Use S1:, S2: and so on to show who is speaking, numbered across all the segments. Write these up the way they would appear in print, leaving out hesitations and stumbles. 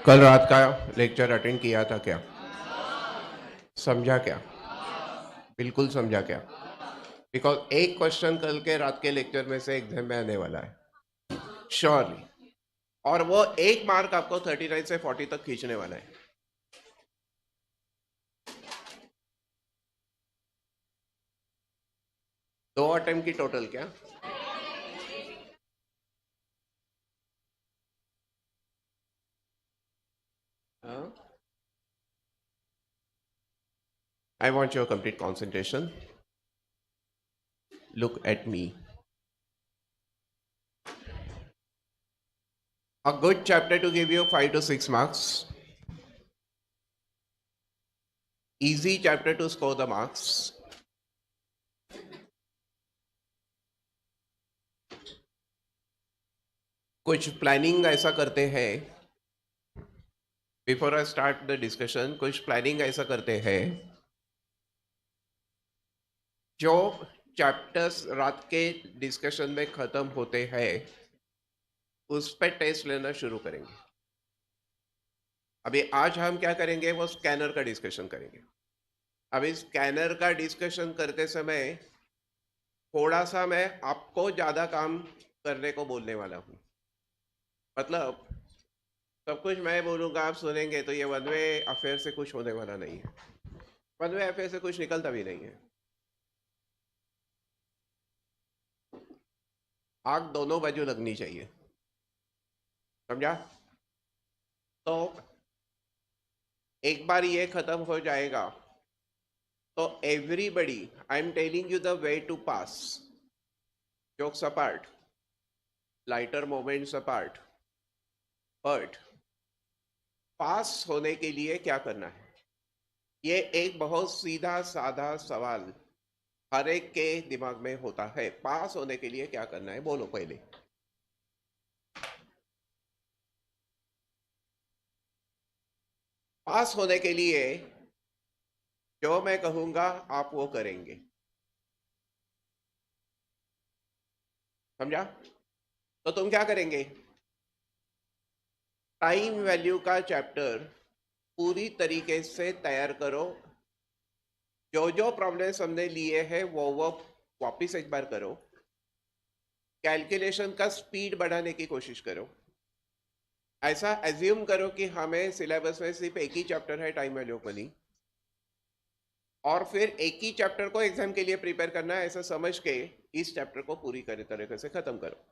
S1: कल रात का लेक्चर अटेंड किया था क्या? समझा क्या? बिल्कुल समझा क्या? बिकॉज एक क्वेश्चन कल के रात के लेक्चर में से एग्जाम में आने वाला है श्योरली, और वो एक मार्क आपको 39 से 40 तक खींचने वाला है। दो अटेम्प्ट की टोटल क्या? आई want your complete concentration. Look at me. A good chapter to give you 5 to 6 marks. Easy chapter to score the marks. कुछ प्लानिंग ऐसा करते हैं, before I start the discussion, कुछ प्लानिंग ऐसा करते हैं जो चैप्टर्स रात के डिस्कशन में खत्म होते हैं उस पर टेस्ट लेना शुरू करेंगे. अभी आज हम क्या करेंगे, वो स्कैनर का डिस्कशन करेंगे. अभी स्कैनर का डिस्कशन करते समय थोड़ा सा मैं आपको ज्यादा काम करने को बोलने वाला हूं. मतलब सब कुछ मैं बोलूंगा, आप सुनेंगे, तो ये वन वे अफेयर से कुछ होने वाला नहीं है. वन वे अफेयर से कुछ निकलता भी नहीं है. आग दोनों बाजू लगनी चाहिए. समझा? तो एक बार ये खत्म हो जाएगा तो everybody, I am telling you the way to pass. Jokes apart, lighter moments apart, but pass होने के लिए क्या करना है, ये एक बहुत सीधा साधा सवाल हर एक के दिमाग में होता है. पास होने के लिए क्या करना है, बोलो पहले. पास होने के लिए जो मैं कहूंगा आप वो करेंगे. समझा? तो तुम क्या करेंगे, टाइम वैल्यू का चैप्टर पूरी तरीके से तैयार करो. जो जो प्रॉब्लम्स हमने लिए हैं वो वापिस एक बार करो. कैलकुलेशन का स्पीड बढ़ाने की कोशिश करो. ऐसा एज्यूम करो कि हमें सिलेबस में सिर्फ एक ही चैप्टर है, टाइम वैल्यू ऑफ मनी, और फिर एक ही चैप्टर को एग्जाम के लिए प्रिपेयर करना है, ऐसा समझ के इस चैप्टर को पूरी तरीके से खत्म करो.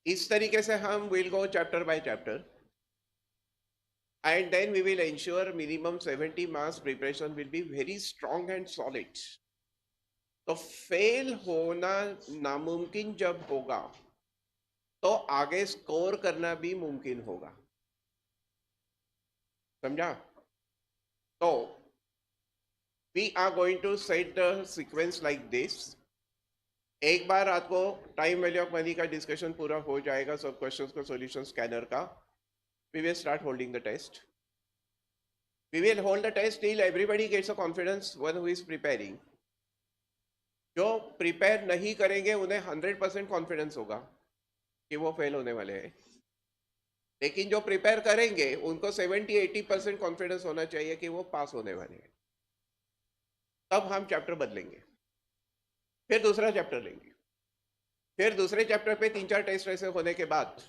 S1: इस तरीके से हम will go chapter by chapter, and then we will ensure minimum 70 marks preparation will be very strong and solid. तो फेल होना नामुमकिन जब होगा तो आगे स्कोर करना भी मुमकिन होगा. समझा? तो we are going to set the sequence like this. एक बार आपको टाइम वैल्यू ऑफ मनी का डिस्कशन पूरा हो जाएगा, सब क्वेश्चंस का सॉल्यूशन स्कैनर का, we will start holding the test. We will hold the test till everybody gets a confidence, one who is preparing. जो प्रिपेयर नहीं करेंगे उन्हें 100% कॉन्फिडेंस होगा कि वो फेल होने वाले हैं, लेकिन जो प्रिपेयर करेंगे उनको 70-80% कॉन्फिडेंस होना चाहिए कि वो पास होने वाले हैं. तब हम चैप्टर बदलेंगे, फिर दूसरा चैप्टर लेंगे, फिर दूसरे चैप्टर पे 3-4 टेस्ट ऐसे होने के बाद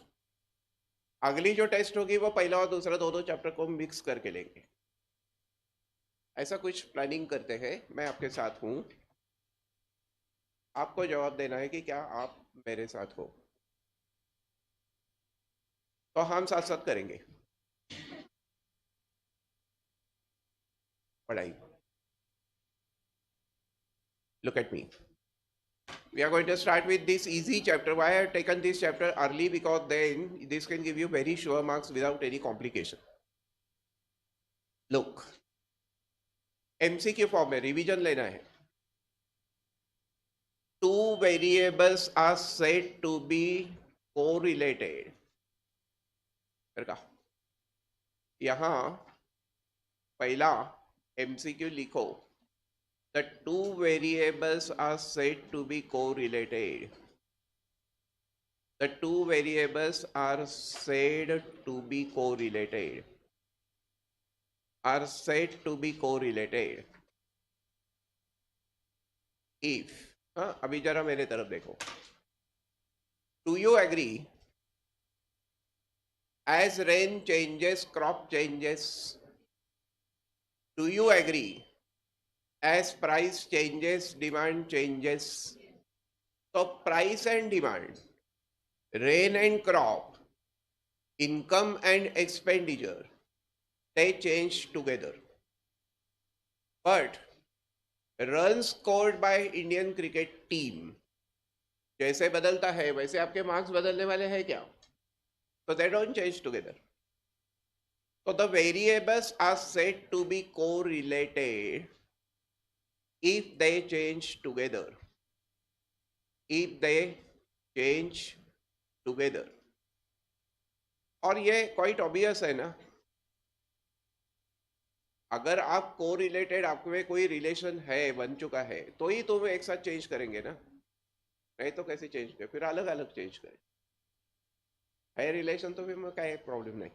S1: अगली जो टेस्ट होगी वो पहला और दूसरा दोनों चैप्टर को मिक्स करके लेंगे. ऐसा कुछ प्लानिंग करते हैं. मैं आपके साथ हूं, आपको जवाब देना है कि क्या आप मेरे साथ हो. तो हम साथ साथ करेंगे पढ़ाई. Look at me. We are going to start with this easy chapter. Why I have taken this chapter early? Because then this can give you very sure marks without any complication. Look, MCQ form में revision लेना है. Two variables are said to be correlated. यहां पहला MCQ लिखो. The two variables are said to be correlated. the two variables are said to be correlated. Are said to be correlated if, हाँ अभी जरा मेरे तरफ देखो. Do you agree? As rain changes, crop changes. Do you agree? As price changes, demand changes. So price and demand, rain and crop, income and expenditure, they change together. But runs scored by Indian cricket team जैसे बदलता है वैसे आपके marks बदलने वाले हैं क्या? So they don't change together. So the variables are said to be correlated if they change together. If they change together. और ये क्वाइट ऑब्वियस है ना. अगर आप कोरिलेटेड आप में कोई रिलेशन है बन चुका है तो ही तुम एक साथ चेंज करेंगे ना. नहीं तो कैसे चेंज करें? फिर अलग अलग चेंज करें. है रिलेशन तो फिर काय प्रॉब्लेम नाही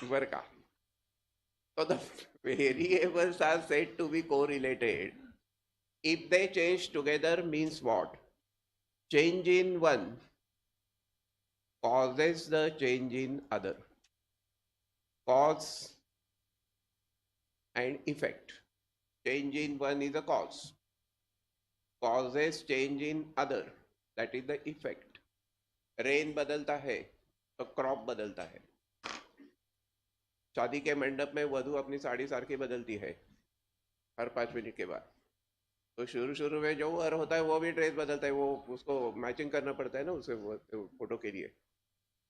S1: बर का. So the variables are said to be correlated if they change together means what? Change in one causes the change in other. Cause and effect. Change in one is a cause. Causes change in other. That is the effect. Rain बदलता है तो crop बदलता है. शादी के मंडप में वधू अपनी साड़ी सारखी बदलती है हर 5 मिनट के बाद. तो शुरू में जो वर होता है वो भी ड्रेस बदलता है. वो उसको मैचिंग करना पड़ता है ना उसे फोटो के लिए.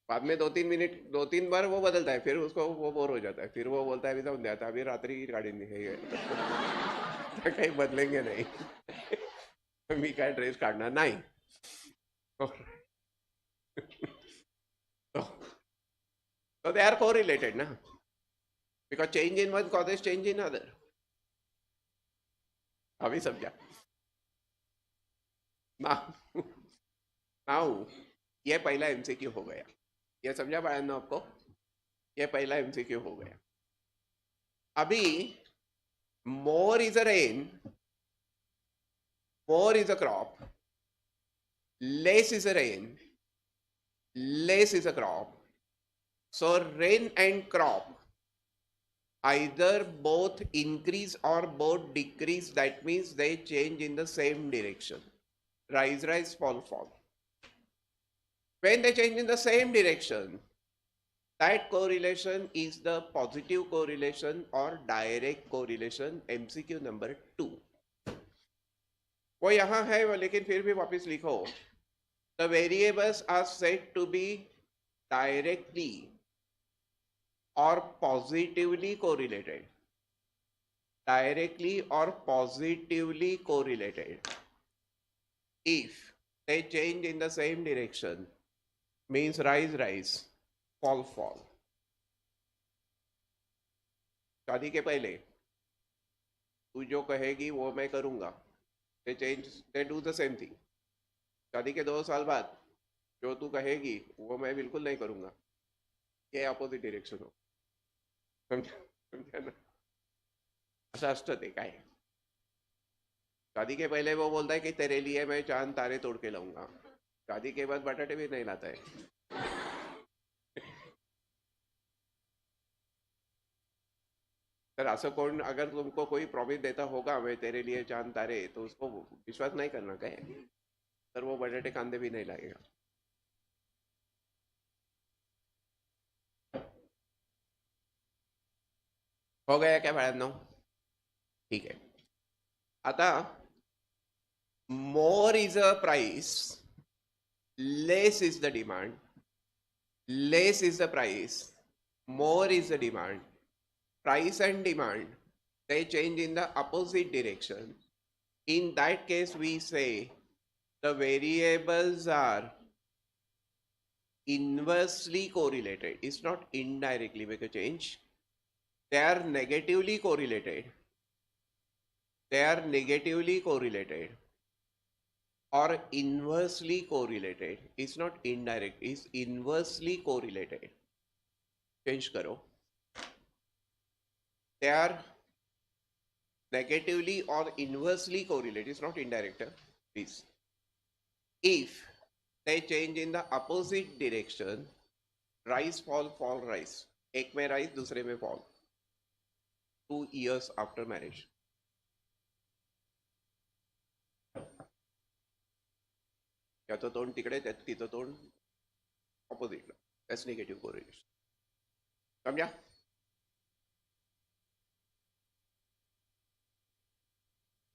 S1: बाद में 2-3 बार वो बदलता है. फिर उसको वो बोर हो जाता है. फिर वो बोलता है अभी तो आता अभी रात्रि की गाड़ी नहीं है कहीं बदलेंगे नहीं. मी काय ड्रेस काढणार नाही. So they are correlated ना. Because change in one causes change in other. अभी समझा. नाउ ये पहला एमसीक्यू हो गया. ये समझा बाळांनो आपको? ये पहला एमसीक्यू हो गया. अभी more is a rain, more is a crop, less is a rain, less is a crop. So rain and crop either both increase or both decrease. That means they change in the same direction. Rise, rise, fall, fall. When they change in the same direction, that correlation is the positive correlation or direct correlation. MCQ number 2. वो यहाँ है लेकिन फिर भी वापस लिखो. The variables are said to be directly or positively correlated. Directly or positively correlated. If they change in the same direction, means rise, rise, fall, fall. शादी के पहले तू जो कहेगी वो मैं करूंगा. They change, they do the same thing. शादी के 2 साल बाद जो तू कहेगी वो मैं बिल्कुल नहीं करूंगा. ये अपोजिट डिरेक्शन हो. समझा ना? असं असतं ते काय. शादी के पहले वो बोलता है कि तेरे लिए मैं चांद तारे तोड़ के लाऊंगा. शादी के बाद बटाटे भी नहीं लाता है. तर असं कोण अगर तुमको कोई प्रॉमिस देता होगा मैं तेरे लिए चांद तारे तो उसको विश्वास नहीं करना काय. तर वो बटाटे कांदे भी नहीं लाएगा. हो गया क्या बाळांनो? ठीक आहे. आता more is a price, less is the demand, less is the price, more is the demand. Price and demand, they change in the opposite direction. In that case, we say the variables are inversely correlated. It's not indirectly make a change. They are negatively correlated. They are negatively correlated. or inversely correlated. It's not indirect, it's inversely correlated. Change karo. They are negatively or inversely correlated. It's not indirect, please. If they change in the opposite direction, rise, fall, rise. एक में rise, दूसरे में fall. 2 years after marriage. याचं तोंड तिकडे तिचं तोंड ऑपोजिटला. That's negative correlation. समझा?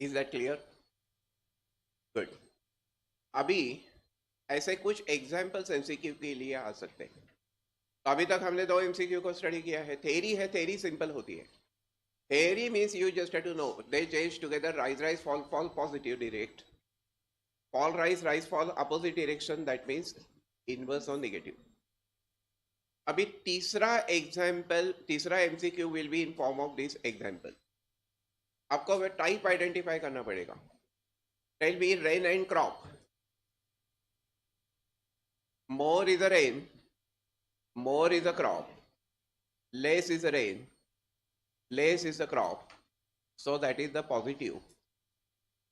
S1: Is that clear? Good. अभी ऐसे कुछ एग्जाम्पल्स एमसीक्यू के लिए आ सकते हैं. तो अभी तक हमने 2 एमसीक्यू को स्टडी किया है. थेरी है, थेरी सिंपल होती है. Theory means you just have to know they change together, rise rise fall fall positive direct, fall rise fall opposite direction, that means inverse और नेगेटिव. अभी तीसरा एग्जाम्पल, तीसरा MCQ will be in form of this example. आपको type identify करना पड़ेगा. Tell me rain and crop. More is a rain, more is a crop, less is a rain, less is the crop. So that is the positive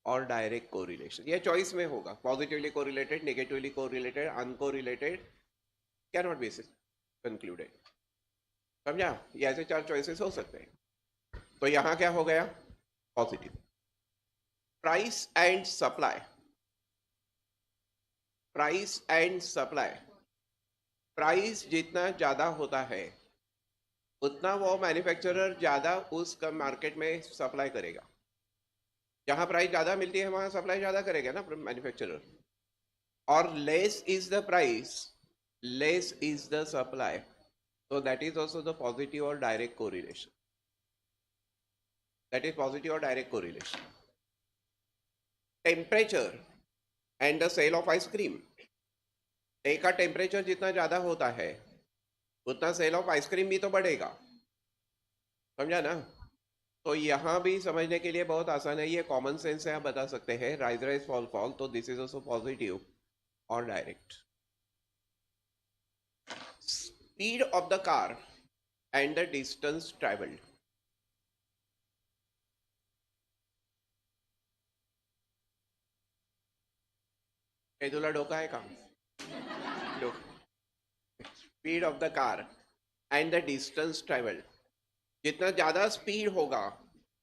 S1: or direct correlation. ये choice में होगा. Positively correlated, negatively correlated, uncorrelated cannot be concluded. समझा? ये ऐसे 4 choices हो सकते हैं. तो यहाँ क्या हो गया? Positive. Price and supply. Price and supply. Price जितना ज़्यादा होता है उतना वो मैन्युफैक्चरर ज़्यादा उस मार्केट में सप्लाई करेगा. जहाँ प्राइस ज़्यादा मिलती है वहाँ सप्लाई ज़्यादा करेगा ना मैन्युफैक्चरर. और less is the price, less is the supply. So that is also the positive or direct correlation. That is positive or direct correlation. Temperature and the sale of ice cream. टे का temperature जितना ज़्यादा होता है उतना cell of ice cream भी तो बढ़ेगा. समझा ना? तो यहाँ भी समझने के लिए बहुत आसान है. ये कॉमन सेंस से आप बता सकते हैं. राइज राइज फॉल फॉल, तो दिस इज ऑल्सो पॉजिटिव और direct. Speed of the car and the distance travelled. हे तुला डोका है का? Speed of the car and the distance travelled. जितना ज़्यादा स्पीड होगा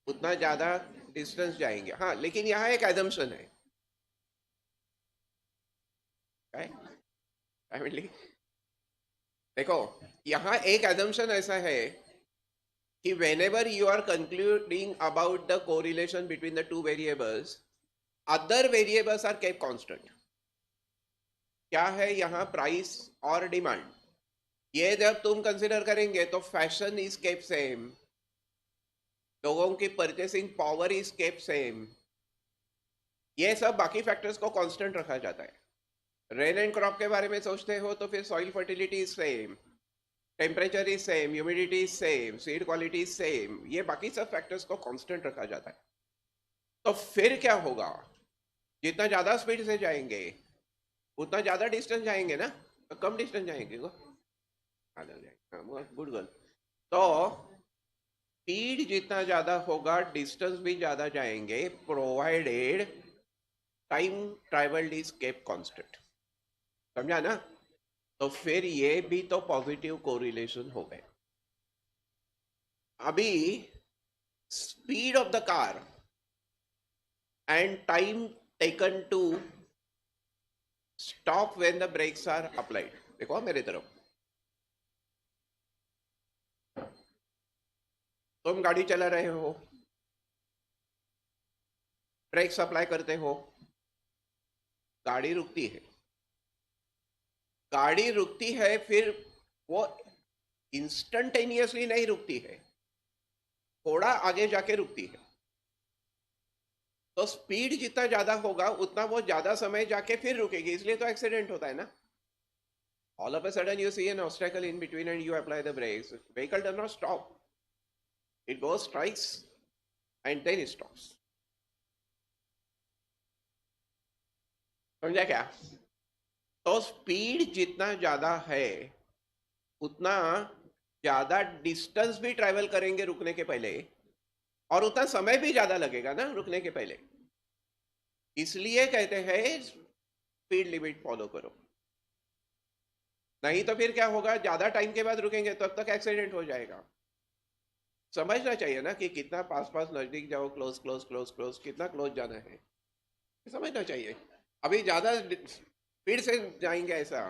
S1: उतना ज़्यादा डिस्टेंस जाएंगे. हाँ, लेकिन यहाँ एक एजम्पशन है. देखो, यहाँ एक एजम्पशन ऐसा है कि whenever you are concluding about the correlation between the two variables, other variables are kept constant. क्या है यहाँ? प्राइस और डिमांड. ये जब तुम कंसिडर करेंगे तो फैशन इज केप सेम, लोगों की purchasing power is kept same. ये सब बाकी फैक्टर्स को कांस्टेंट रखा जाता है. रेन एंड क्रॉप के बारे में सोचते हो तो फिर soil fertility is same, temperature is same, humidity is same, seed quality is same. ये बाकी सब फैक्टर्स को कांस्टेंट रखा जाता है. तो फिर क्या होगा? जितना ज़्यादा स्पीड से जाएंगे उतना ज़्यादा डिस्टेंस जाएंगे ना, तो कम डिस्टेंस जाएंगे. Good girl. तो स्पीड जितना ज़्यादा होगा डिस्टेंस भी ज़्यादा जाएंगे, provided time travelled is kept constant. समझा ना? तो फिर ये भी तो पॉजिटिव कोरिलेशन हो गए. अभी speed of the car and time taken to stop when the brakes are applied. देखो मेरे तरफ, तुम गाड़ी चला रहे हो, ब्रेक्स अप्लाई करते हो, गाड़ी रुकती है. गाड़ी रुकती है, फिर वो इंस्टेंटेनियसली नहीं रुकती है, थोड़ा आगे जाके रुकती है. तो स्पीड जितना ज्यादा होगा उतना वो ज्यादा समय जाके फिर रुकेगी. इसलिए तो एक्सीडेंट होता है ना. All of a sudden you see an obstacle in between and you apply the brakes. Vehicle does not stop, it goes strikes and then stops. समझा क्या? तो स्पीड जितना ज्यादा है उतना ज्यादा डिस्टेंस भी ट्रैवल करेंगे रुकने के पहले, और उतना समय भी ज्यादा लगेगा ना रुकने के पहले। इसलिए कहते हैं स्पीड लिमिट फॉलो करो, नहीं तो फिर क्या होगा, ज्यादा टाइम के बाद रुकेंगे तब तक एक्सीडेंट हो जाएगा। समझना चाहिए ना कि कितना पास पास नजदीक जाओ, क्लोज क्लोज क्लोज क्लोज, कितना क्लोज जाना है समझना चाहिए। अभी ज्यादा स्पीड से जाएंगे ऐसा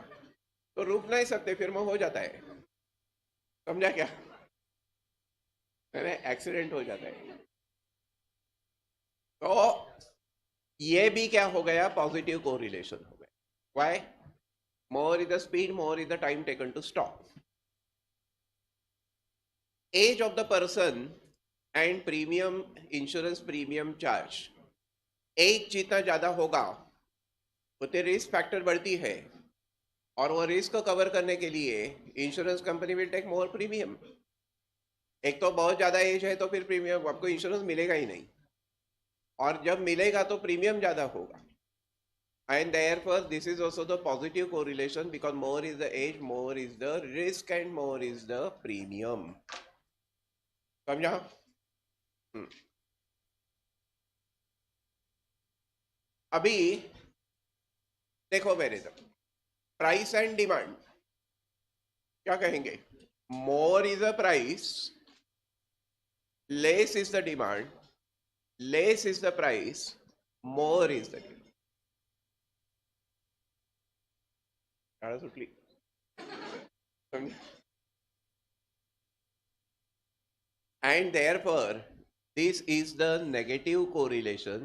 S1: तो रुक नहीं सकते, फिर वो हो जाता है। समझा क्या? एक्सीडेंट हो जाता है। तो ये भी क्या हो गया, पॉजिटिव कोरिलेशन हो गया। Why? More is the speed, more is the time taken to stop. Age of the person and premium, insurance premium charge, age जितना ज्यादा होगा उतनी रिस्क फैक्टर बढ़ती है, और वो रिस्क को कवर करने के लिए insurance company will take more premium. एक तो बहुत ज्यादा एज है तो फिर प्रीमियम आपको इंश्योरेंस मिलेगा ही नहीं, और जब मिलेगा तो प्रीमियम ज्यादा होगा। And therefore this is also the positive correlation, because more is the age, more is the risk, and more is the premium. समझा? अभी देखो मेरे तरफ, प्राइस एंड डिमांड क्या कहेंगे? मोर is the price, less is the demand, less is the price, more is the demand. सुटली and therefore this is the negative correlation,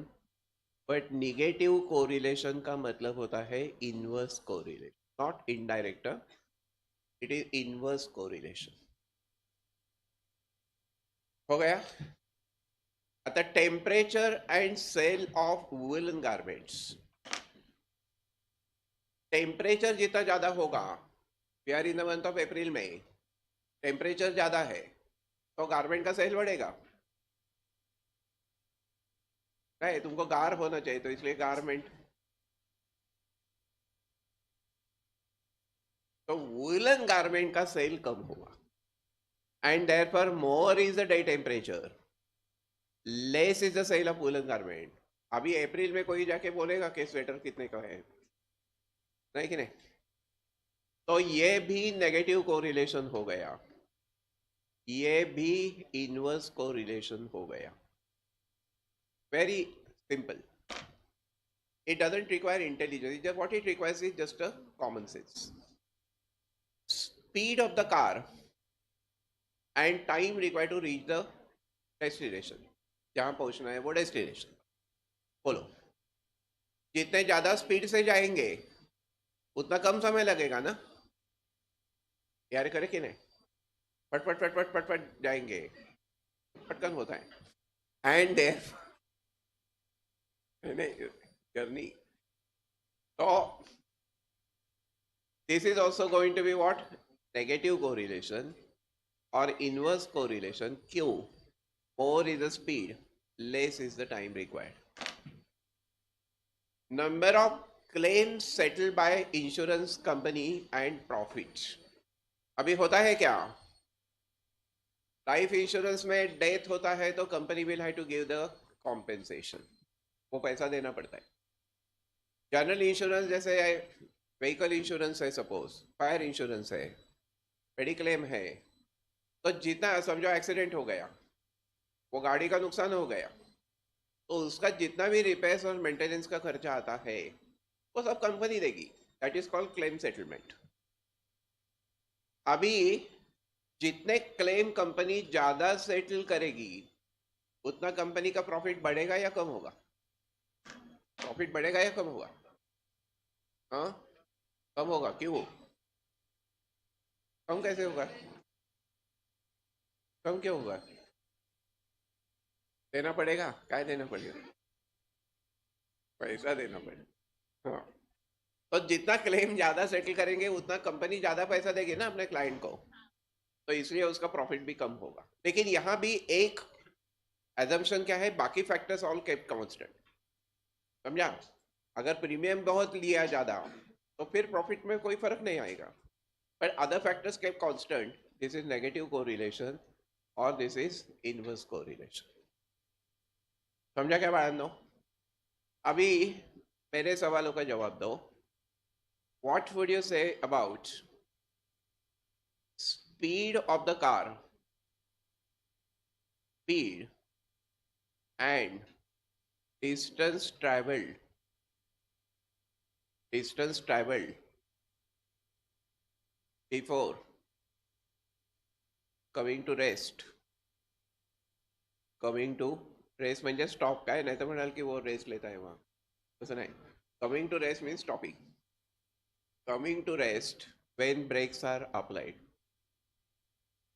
S1: but negative correlation का मतलब होता है inverse correlation, not indirect, it is inverse correlation। हो गया? आता temperature and sale of woollen garments, temperature जितना ज्यादा होगा, we are in the month of April में, टेम्परेचर ज्यादा है तो गारमेंट का सेल बढ़ेगा। नहीं, तुमको गार होना चाहिए तो इसलिए गारमेंट। तो वूलन गारमेंट का सेल कम होगा, and therefore more is the day temperature, less is the sale of woollen garment. अभी अप्रैल में कोई जाके बोलेगा कि स्वेटर कितने का है? नहीं कि नहीं? तो ये भी नेगेटिव कोरिलेशन हो गया, ये भी इनवर्स कोरिलेशन हो गया। Very simple, it doesn't require intelligence, just what it requires is just a common sense. Speed of the car and time required to reach the destination, जहां पहुंचना है वो डेस्टिनेशन। बोलो, जितने ज्यादा स्पीड से जाएंगे उतना कम समय लगेगा ना? यार करे कि नहीं? पट पट पट पट पट पट जाएंगे, पटकन होता है। एंड जर्नी, तो this is also going to be what? Negative correlation or inverse correlation. Q, more is the speed, less is the time required. Number of claims settled by insurance company and profit. अभी होता है क्या, life insurance में death होता है तो company will have to give the compensation, वो पैसा देना पड़ता है। जनरल इंश्योरेंस जैसे व्हीकल इंश्योरेंस है, सपोज फायर इंश्योरेंस है, मेडिक्लेम है, तो जितना समझो एक्सीडेंट हो गया, वो गाड़ी का नुकसान हो गया, तो उसका जितना भी रिपेयर्स और मेंटेनेंस का खर्चा आता है वो सब कंपनी देगी। That is called claim settlement. अभी जितने क्लेम कंपनी ज्यादा सेटल करेगी उतना कंपनी का प्रॉफिट बढ़ेगा या कम होगा? प्रॉफिट बढ़ेगा या कम होगा? हाँ, कम होगा। क्यों कम? कैसे होगा कम? क्यों होगा? देना पड़ेगा। क्या देना पड़ेगा? पैसा देना पड़ेगा। हाँ, तो जितना क्लेम ज्यादा सेटल करेंगे उतना कंपनी ज्यादा पैसा देगी ना अपने क्लाइंट को, तो इसलिए उसका प्रॉफिट भी कम होगा। लेकिन यहाँ भी एक एजम्पशन क्या है, बाकी फैक्टर्स ऑल केप्ट कांस्टेंट। समझा? अगर प्रीमियम बहुत लिया ज़्यादा तो फिर प्रॉफिट में कोई फर्क नहीं आएगा. But other factors kept constant. This is negative correlation or this is inverse correlation. समझा क्या बात? अभी मेरे सवालों का जवाब दो. What would you say about speed of the car, speed and distance traveled before coming to rest म्हणजे स्टॉप काय नाही तर म्हणाल की वो रेस्ट लेता है वहाँ तसं नाही. Coming to rest means stopping. Coming to rest when brakes are applied.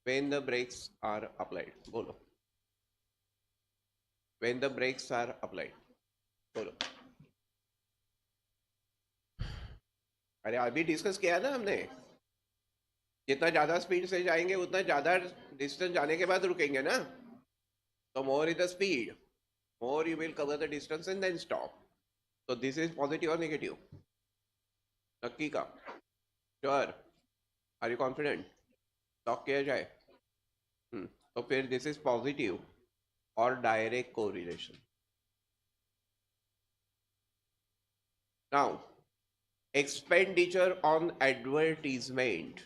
S1: When the brakes are applied. बोलो. When the brakes are applied. बोलो. अरे अभी डिस्कस किया ना हमने. जितना ज़्यादा स्पीड से जाएंगे उतना ज़्यादा डिस्टेंस जाने के बाद रुकेंगे ना. So more is the speed, more you will cover the distance and then stop. So this is positive or negative? नक्की का? Sure. Are you confident? Talk किया जाए. तो फिर this is positive or direct correlation. Now, expenditure on advertisement.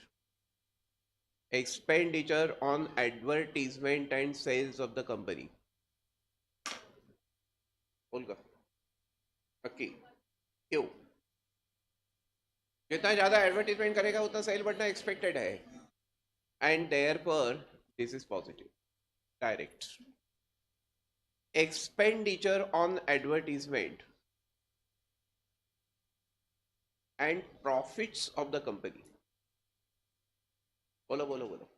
S1: Expenditure on advertisement and sales of the company. बोल नक्की क्यों? जितना ज़्यादा एडवर्टीजमेंट करेगा उतना सेल बढ़ना एक्सपेक्टेड है. And therefore this is positive. Direct expenditure on advertisement and profits of the company. बोलो बोलो बोलो.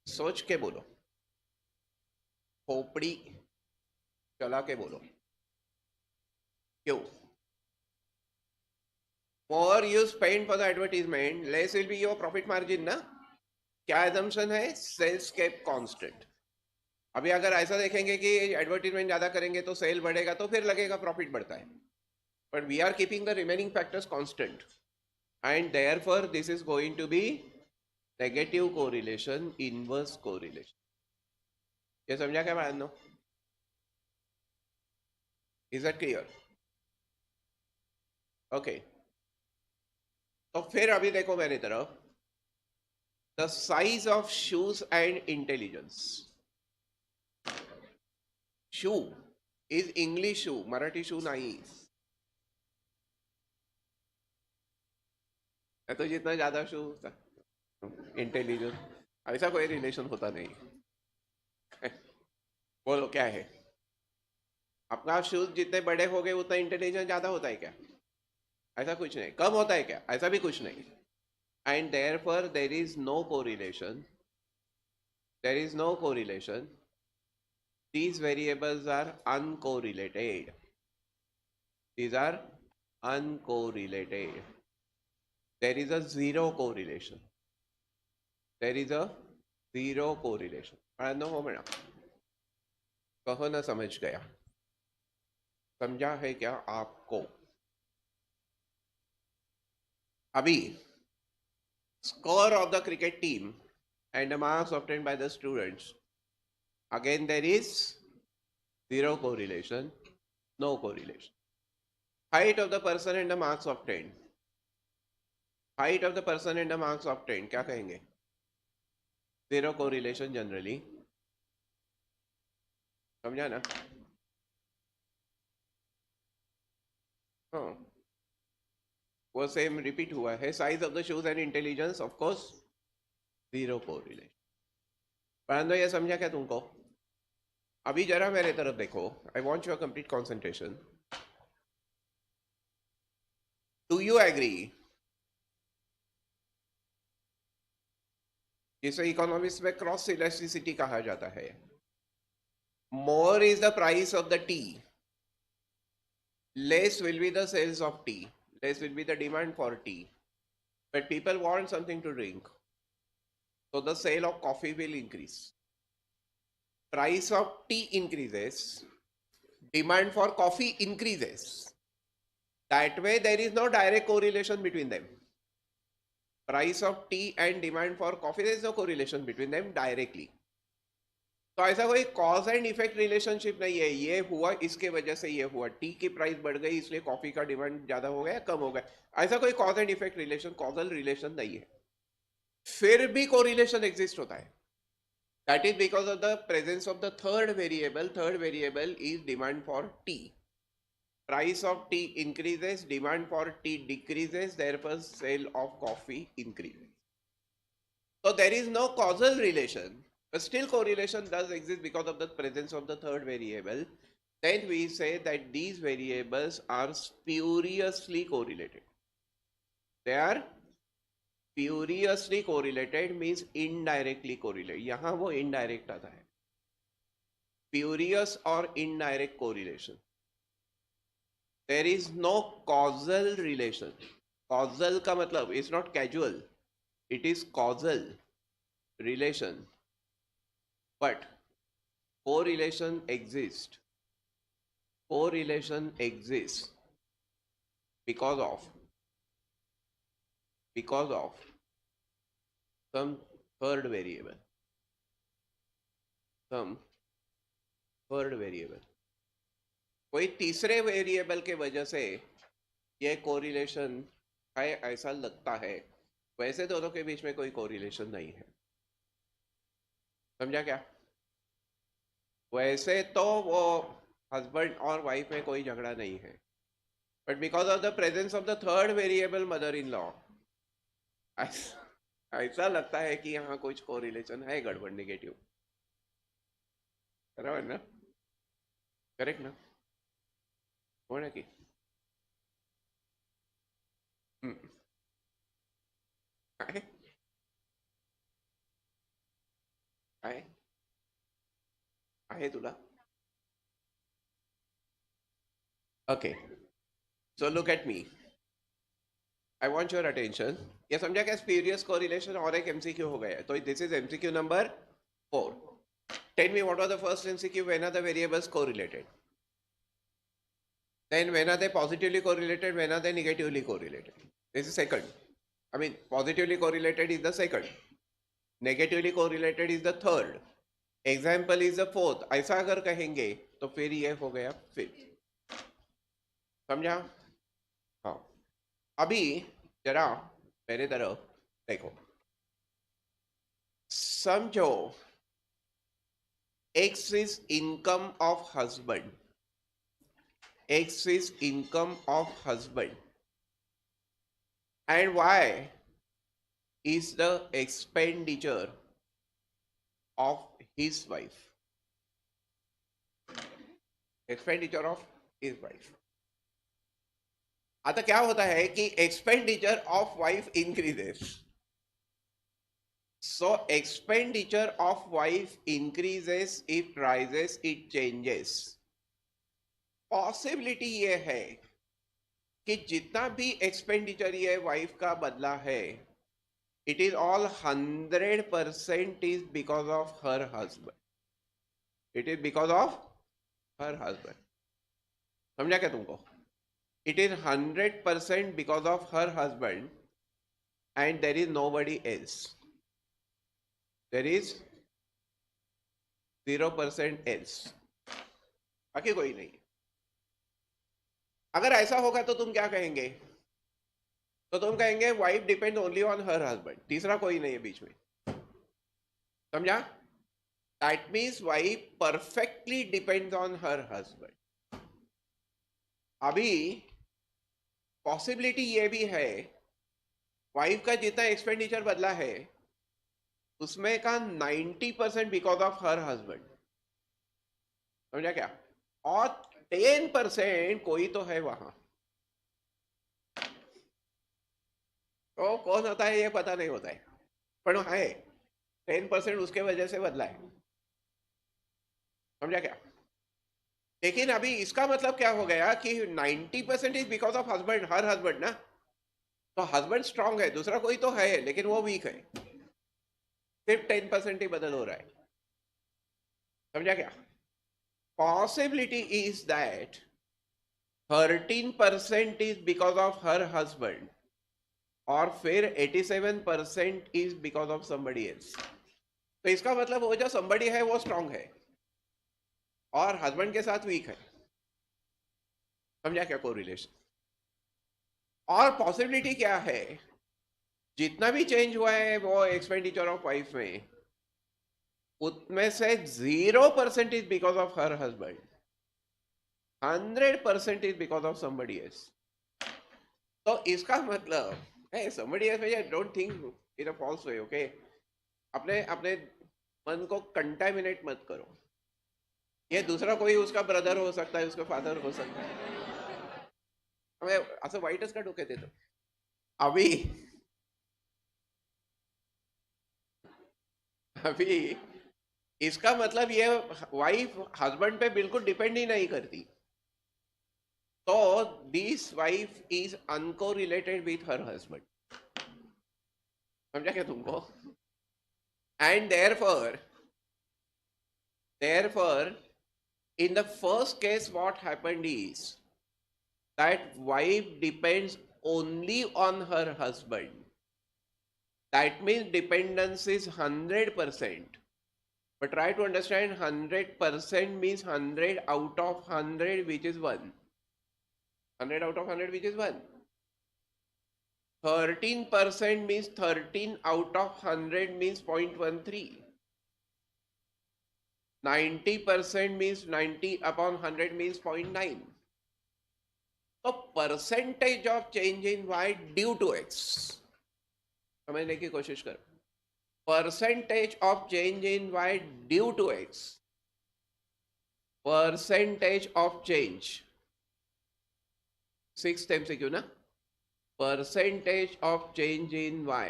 S1: सोच के बोलो. खोपड़ी चला के बोलो. क्यों? More you spend for the advertisement, less will be your profit margin ना. क्या assumption है? Sales kept constant. अभी अगर ऐसा देखेंगे कि एडवर्टीजमेंट ज़्यादा करेंगे तो सेल बढ़ेगा तो फिर लगेगा प्रॉफिट बढ़ता है. But we are keeping the remaining factors constant. And therefore this is going to be negative correlation, inverse correlation. ये समझा क्या बात? No? Is that clear? Okay. तो फिर अभी देखो मेरी तरफ. The size of shoes and intelligence. Shoe is English shoe, Marathi shoe नहीं. तो जितना ज्यादा शू इंटेलिजेंस ऐसा कोई रिलेशन होता नहीं. बोलो क्या है? आपका शूज जितने बड़े हो गए उतना इंटेलिजेंस ज्यादा होता है क्या? ऐसा कुछ नहीं. कम होता है क्या? ऐसा भी कुछ नहीं. And therefore there is no correlation. There is no correlation. These variables are uncorrelated. These are uncorrelated. There is a zero correlation. There is a zero correlation. No हो बेटा. कहो ना समझ गया. समझा है क्या आपको? अभी score of the cricket team and the marks obtained by the students. Again there is zero correlation, no correlation. Height of the person and the marks obtained. Height of the person and the marks obtained. क्या कहेंगे? Zero correlation generally. समझा ना? हाँ. वो same repeat हुआ है. Size of the shoes and intelligence of course zero correlation. परंतु ये समझा क्या तुमको? अभी जरा मेरे तरफ देखो. I want your complete concentration. Do you agree? जिसे इकोनॉमिक्स में क्रॉस इलास्टिसिटी कहा जाता है. More is the price of the tea, less will be the sales of tea, less will be the demand for tea, but people want something to drink, so the sale of coffee will increase. Price of tea increases, demand for coffee increases. That way there is no direct correlation between them. Price of tea and demand for coffee, there is no correlation between them directly. तो ऐसा कोई cause and effect relationship नहीं है, ये हुआ इसके वजह से ये हुआ, टी की प्राइस बढ़ गई इसलिए कॉफी का डिमांड ज्यादा हो गया कम हो गया, ऐसा कोई cause and effect relation, causal relation नहीं है. फिर भी कोरिलेशन एग्जिस्ट होता है. That is because of the presence of the third variable. Third variable is demand for T. Price of tea increases, demand for tea decreases, therefore sale of coffee increases. So there is no causal relation, but still correlation does exist because of the presence of the third variable. Then we say that these variables are spuriously correlated. They are spuriously correlated means indirectly correlated. यहाँ वो indirect आता है. Spurious or indirect correlation. There is no causal relation. Causal का मतलब is not casual, it is causal relation. But correlation exists. Correlation exists because of some third variable. Some third variable. कोई तीसरे variable के वजह से ये correlation है ऐसा लगता है, वैसे दोनों के बीच में कोई कोरिलेशन नहीं है. समझा क्या? वैसे तो वो हस्बैंड और वाइफ में कोई झगड़ा नहीं है, but because of the presence of the third variable mother in law ऐसा लगता है कि यहाँ कुछ कोरिलेशन है, गड़बड़, नेगेटिव. बराबर ना? करेक्ट ना? होना की आहे आहे आहे तुला. Okay, so look at me, I want your attention. ये समझा क्या? स्पीरियस कोरिलेशन और एक एमसीक्यू हो गया है. तो this is MCQ number 4. Tell me what was the first MCQ. When are the variables correlated? Then when are they positively correlated, when are they negatively correlated? This is second. I mean, positively correlated is the second, negatively correlated is the third, example is the fourth. ऐसा अगर कहेंगे तो फिर ये हो गया fifth. समझा? हाँ. अभी जरा मेरे तरफ देखो. समझो X is income of husband. X is income of husband and Y is the expenditure of his wife. Expenditure of his wife. आता क्या होता है कि expenditure of wife increases. So expenditure of wife increases, it rises, it changes. Possibility ये है कि जितना भी एक्सपेंडिचर ये वाइफ का बदला है, it is all 100% is because of her husband. It is because of her husband. समझा क्या तुमको? It is 100% because of her husband and there is nobody else. There is 0% else, बाकी कोई नहीं. अगर ऐसा होगा तो तुम क्या कहेंगे? तो तुम कहेंगे wife depend only on her husband, तीसरा कोई नहीं है बीच में. समझा? That means wife perfectly depends on her husband. अभी पॉसिबिलिटी ये भी है, वाइफ का जितना एक्सपेंडिचर बदला है उसमें का 90% बिकॉज ऑफ हर हस्बैंड. समझा क्या? और 10% कोई तो है वहां. तो कौन होता है ये पता नहीं होता है, पर है 10% उसके वजह से बदला है. समझा क्या? लेकिन अभी इसका मतलब क्या हो गया कि 90% is because of husband, her husband ना. तो हस्बैंड स्ट्रांग है, दूसरा कोई तो है लेकिन वो वीक है, सिर्फ 10% ही बदल हो रहा है. समझा क्या? possibility is that 13% is because of her husband और फिर 87% is because of somebody else. तो इसका मतलब वो जो somebody है वो strong है और husband के साथ weak है. समझा क्या कोरिलेशन? और पॉसिबिलिटी क्या है, जितना भी चेंज हुआ है वो एक्सपेंडिचर ऑफ वाइफ में, उसमें से 0% is because of her husband, 100% is because of somebody else. तो इसका मतलब है समबडी एल्स में don't think in a false way. Okay, अपने अपने मन को कंटामिनेट मत करो. ये दूसरा कोई उसका ब्रदर हो सकता है, उसका फादर हो सकता है. हमें असं वाईटच का डोक्यात येतं. अभी अभी इसका मतलब ये वाइफ हस्बैंड पे बिल्कुल डिपेंड ही नहीं करती. तो this wife is uncorrelated with her husband. समझा क्या तुमको? And therefore in the first case what happened is that wife depends only on her husband. That means dependence is 100%. But try to understand, 100% means 100 out of 100, which is 1. 100 out of 100, which is 1. 13% means 13 out of 100 means 0.13. 90% means 90 upon 100 means 0.9. So percentage of change in Y due to X. समझने की कोशिश करो. Percentage of change in Y due to X. Percentage of change. 6th MCQ ना. Percentage of change in Y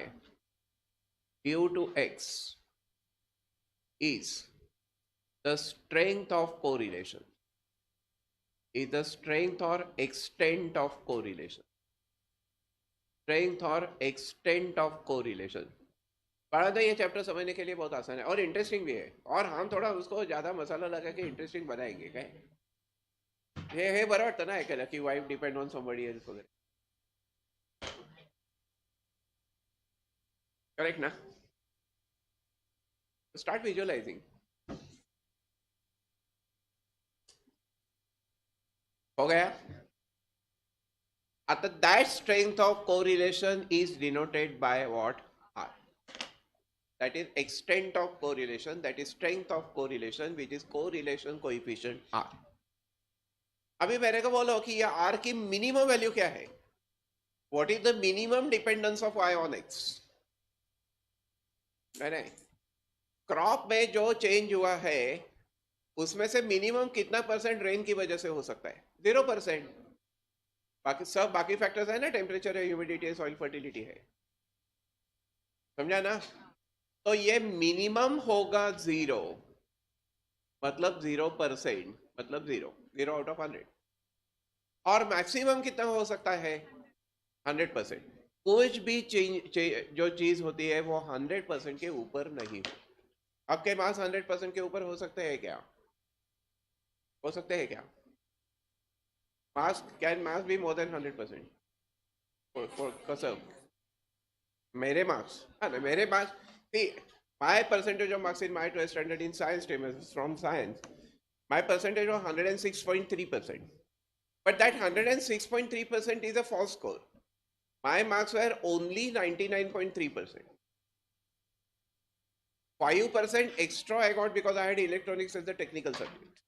S1: due to X is the strength of correlation. Is the strength or extent of correlation. Strength or extent of correlation. पढ़ा था, ये chapter समझने के लिए बहुत आसान है और इंटरेस्टिंग भी है, और हम थोड़ा उसको ज्यादा मसाला लगा के इंटरेस्टिंग बनाएंगे. काय हे बरं वाटतं ना ऐकायला की wife depend on somebody else वगैरे. करेक्ट ना? Start visualising. हो गया? आता that strength of correlation is denoted by what? R. That is extent of correlation, that is strength of correlation, which is correlation coefficient R. अभी मेरे को बोलो कि ये R की मिनिमम वैल्यू क्या है? What is the minimum dependence of Y on X? नहीं, क्रॉप में जो चेंज हुआ है उसमें से मिनिमम कितना परसेंट रेन की वजह से हो सकता है? 0%. बाकी सब बाकी फैक्टर्स है ना, टेम्परेचर है, ह्यूमिडिटी है, सॉइल फर्टिलिटी है. समझा ना? तो ये मिनिमम होगा 0, मतलब 0%, मतलब 0 आउट ऑफ 100. और मैक्सिमम कितना हो सकता है? 100%. कुछ भी जो चीज होती है वो 100% के ऊपर नहीं हो. आपके पास 100% के ऊपर हो सकते हैं क्या? हो सकते हैं क्या? मास can mass be more than 100%? कसम, मेरे मार्क्स, मेरे marks, see, my percentage of marks in my 12th standard in science stream is from science. My percentage was 106.3%. But that 106.3% is a false score. My marks were only 99.3%. 5% extra I got because I had electronics as the technical subject.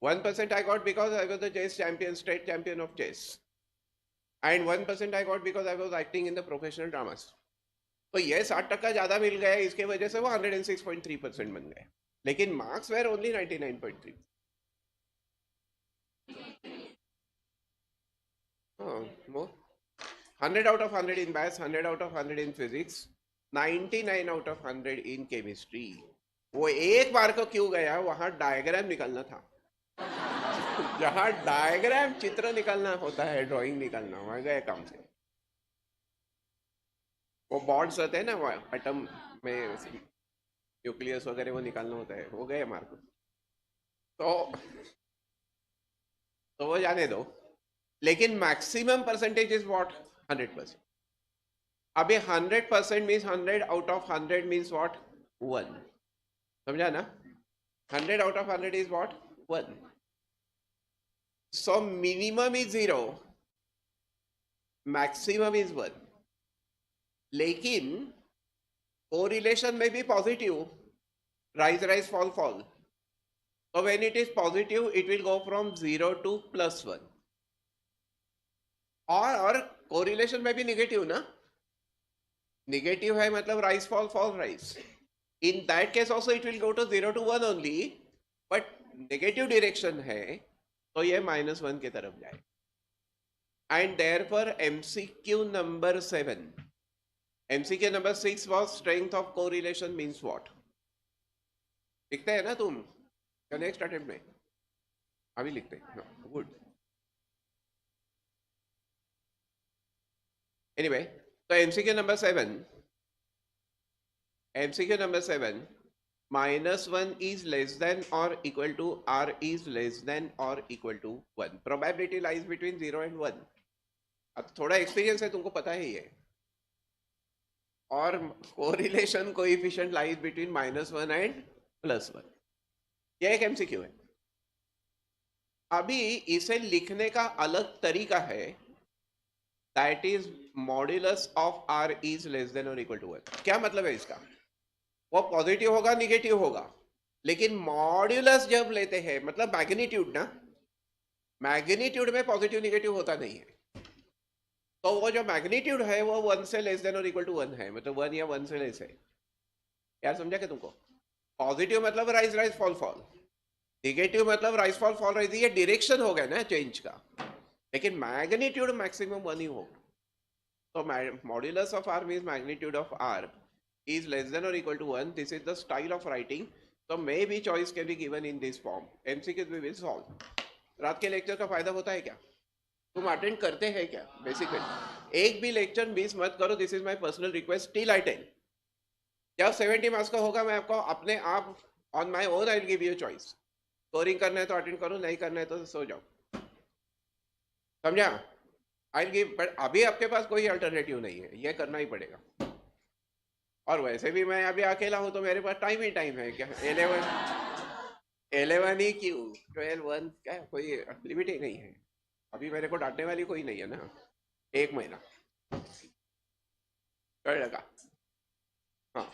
S1: 1% I got because I was the chess champion, state champion of chess. And 1% I got because I was acting in the professional dramas. तो ये 60% ज्यादा मिल गया, इसके वजह से वो 106.3% बन गए. लेकिन marks where only 99.3. more 100 out of 100 in maths, 100 out of 100 in physics, 99 out of 100 in chemistry. वो एक बार को क्यों गया? वहां डायग्राम निकालना था. जहां डायग्राम चित्र निकालना होता है, ड्राइंग निकालना, वहां गए काम से. वो बॉन्ड्स रहते हैं ना, वो एटम में न्यूक्लियस वगैरह वो निकालना होता है, वो गए मार्क. तो वो जाने दो, लेकिन मैक्सिमम परसेंटेज इज व्हाट 100%. अभी 100% means 100 out of 100 means what 1. समझा ना? 100 out of 100 is what? 1. So minimum is 0, maximum is 1. लेकिन correlation may be positive, rise rise fall fall. So when it is positive, it will go from 0 to +1. और correlation may be negative ना? Negative है मतलब rise fall fall rise. In that case also it will go to 0 to 1 only, but negative direction है तो ये -1 की तरफ जाए. And therefore MCQ number 7, MCQ number 6 was strength of correlation means what? लिखते हैं ना तुम क्या नेक्स्ट अटेम्प्ट में? अभी लिखते हैं. गुड. एनीवे, तो MCQ number 7, MCQ number 7, -1 is less than or equal to R is less than or equal to 1. Probability lies between 0 and 1. अब थोड़ा एक्सपीरियंस है, तुमको पता है ये. और correlation coefficient lies between -1 and +1. ये एक MCQ है. अभी इसे लिखने का अलग तरीका है, that is modulus of R is less than और इक्वल टू 1. क्या मतलब है इसका? वो पॉजिटिव होगा निगेटिव होगा, लेकिन मॉड्यूलस जब लेते हैं मतलब मैग्नीट्यूड ना, मैग्नीट्यूड में पॉजिटिव निगेटिव होता नहीं है. तो वो जो मैग्नीट्यूड है वो 1 से लेस देन और इक्वल टू 1 है, मतलब 1 या 1 से लेस है. यार समझा क्या तुमको? पॉजिटिव मतलब rise rise fall fall, negative मतलब राइज फॉल फॉल राइज. ये डायरेक्शन हो गया ना चेंज का, लेकिन मैग्नीट्यूड मैक्सिमम 1 ही होगा. तो modulus of R means magnitude of R is less than or equal to 1. This is the style of writing. So maybe choice can be given in this form. MCQs we will solve. रात के lecture का फायदा होता है क्या? तुम attend करते हैं क्या? बेसिकली एक भी लेक्चर मिस मत करो. This is my personal request till I 10. जब 70 मार्क्स का होगा मैं आपको अपने आप on my own I will give you choice. Scoring करना है तो अटेंड करो, नहीं करना है तो सो जाओ. समझा? आई विल गिव, बट अभी आपके पास कोई अल्टरनेटिव नहीं है, ये करना ही पड़ेगा. और वैसे भी मैं अभी अकेला हूं तो मेरे पास टाइम ही टाइम है. क्या 11 ही क्यों 12 1 क्या कोई लिमिट ही नहीं है. अभी मेरे को डांटने वाली कोई नहीं है ना. 1 महीना कर लगा. हाँ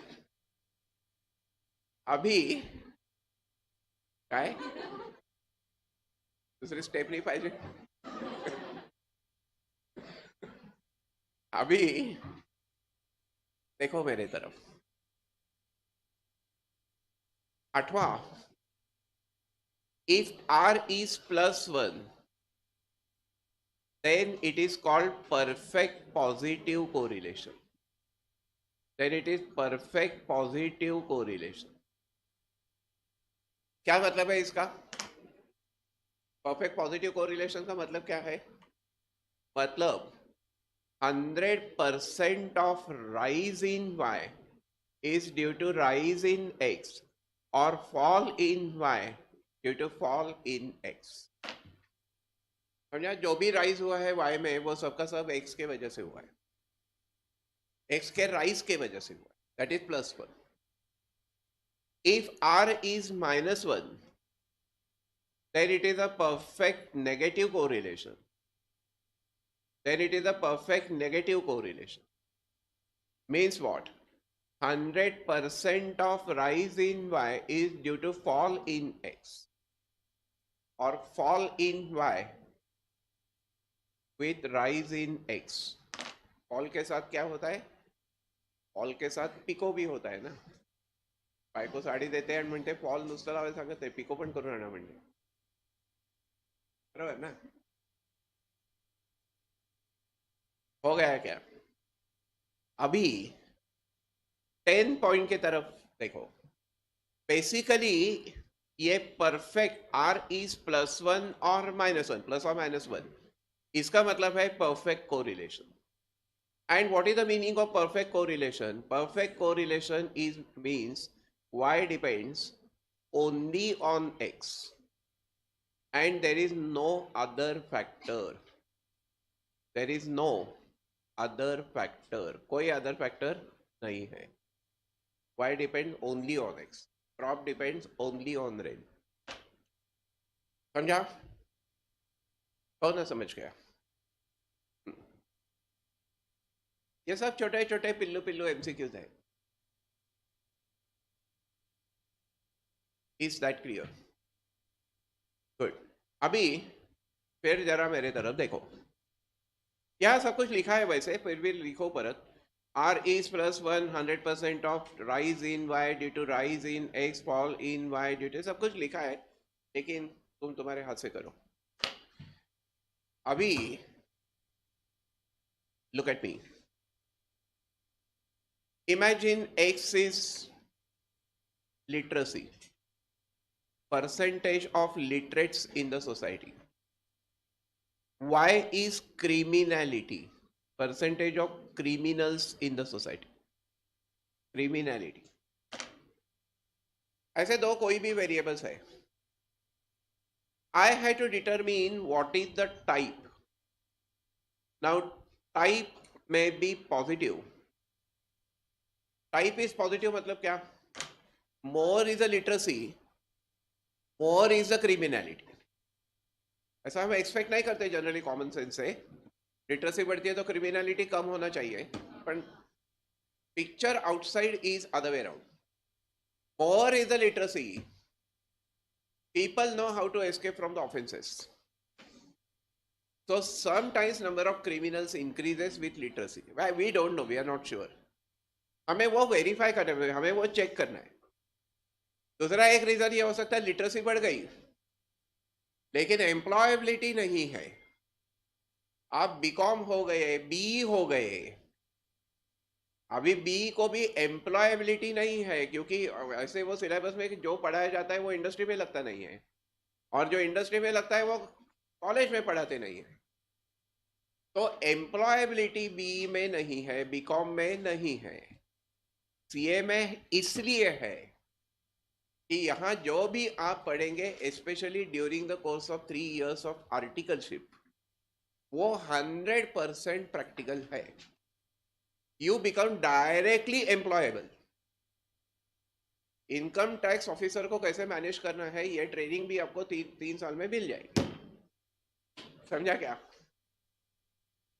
S1: अभी काय दुसरे स्टेप नहीं पाहिजे. अभी देखो मेरे तरफ. 8वां, if R is +1 then it is called perfect positive correlation. Then it is perfect positive correlation. क्या मतलब है इसका? परफेक्ट पॉजिटिव कोरिलेशन का मतलब क्या है? मतलब 100% of rise in Y is due to rise in X or fall in Y due to fall in X. समझा? जो भी राइज हुआ है Y में वो सबका सब X के वजह से हुआ है, X के राइज के वजह से हुआ है. That is +1. If R is -1 then it is a perfect negative correlation. Then it is a perfect negative correlation. Means what? 100% of rise in Y is due to fall in X or fall in Y with rise in X. fall के साथ क्या होता है? fall के साथ pico भी होता है ना. बायको साडी देते आणि म्हणते फॉल नुसतं लावायला सांगते, पिको पण करून आणा म्हणते. बरोबर ना? हो गया क्या? अभी 10 पॉइंट की तरफ देखो. बेसिकली ये परफेक्ट R इज +1 और -1, प्लस और -1, इसका मतलब है perfect correlation. And what is the meaning of perfect correlation? Perfect correlation is means Y depends only on X. and there is no other factor. There is no other factor. कोई other factor नहीं है. Y depends only on X. Crop depends only on rain. समझा? कौन ना समझ गया? ये सब छोटे छोटे पिल्लू पिल्लू MCQs है. Is that clear? Good. अभी फिर जरा मेरे तरफ देखो. यहाँ सब कुछ लिखा है वैसे, फिर भी लिखो परत. R is plus 100% of rise in Y due to rise in X, fall in Y due to, सब कुछ लिखा है, लेकिन तुम तुम्हारे हाथ से करो. अभी look at me. Imagine X is literacy, percentage of literates in the society. Y is criminality, percentage of criminals in the society. Criminality. ऐसे दो कोई भी वेरिएबल्स है. I had to determine what is the type. Now type may be positive. Type is positive मतलब क्या? More is a literacy, more is a criminality. ऐसा हम expect नहीं करते जनरली कॉमन सेंस से. लिटरेसी बढ़ती है तो क्रिमिनलिटी कम होना चाहिए, पर picture outside is other way around. More is the literacy, people know how to escape from the offenses. So sometimes number of criminals increases with literacy. We don't know, we are not sure. हमें वो verify करना है, हमें वो check करना है. दूसरा एक रीजन ये हो सकता है लिटरेसी बढ़ गई लेकिन एम्प्लॉयबिलिटी नहीं है. आप बीकॉम हो गए, बी हो गए, अभी बी को भी एम्प्लॉयबिलिटी नहीं है, क्योंकि ऐसे वो सिलेबस में जो पढ़ाया जाता है वो इंडस्ट्री में लगता नहीं है, और जो इंडस्ट्री में लगता है वो कॉलेज में पढ़ाते नहीं है. तो एम्प्लॉयबिलिटी बी में नहीं है, बीकॉम में नहीं है, सीए में इसलिए है कि यहाँ जो भी आप पढ़ेंगे specially during the course of 3 years of articleship, वो 100% प्रैक्टिकल है. You become directly employable. Income tax officer को कैसे मैनेज करना है ये ट्रेनिंग भी आपको 3 साल में मिल जाएगी. समझा क्या?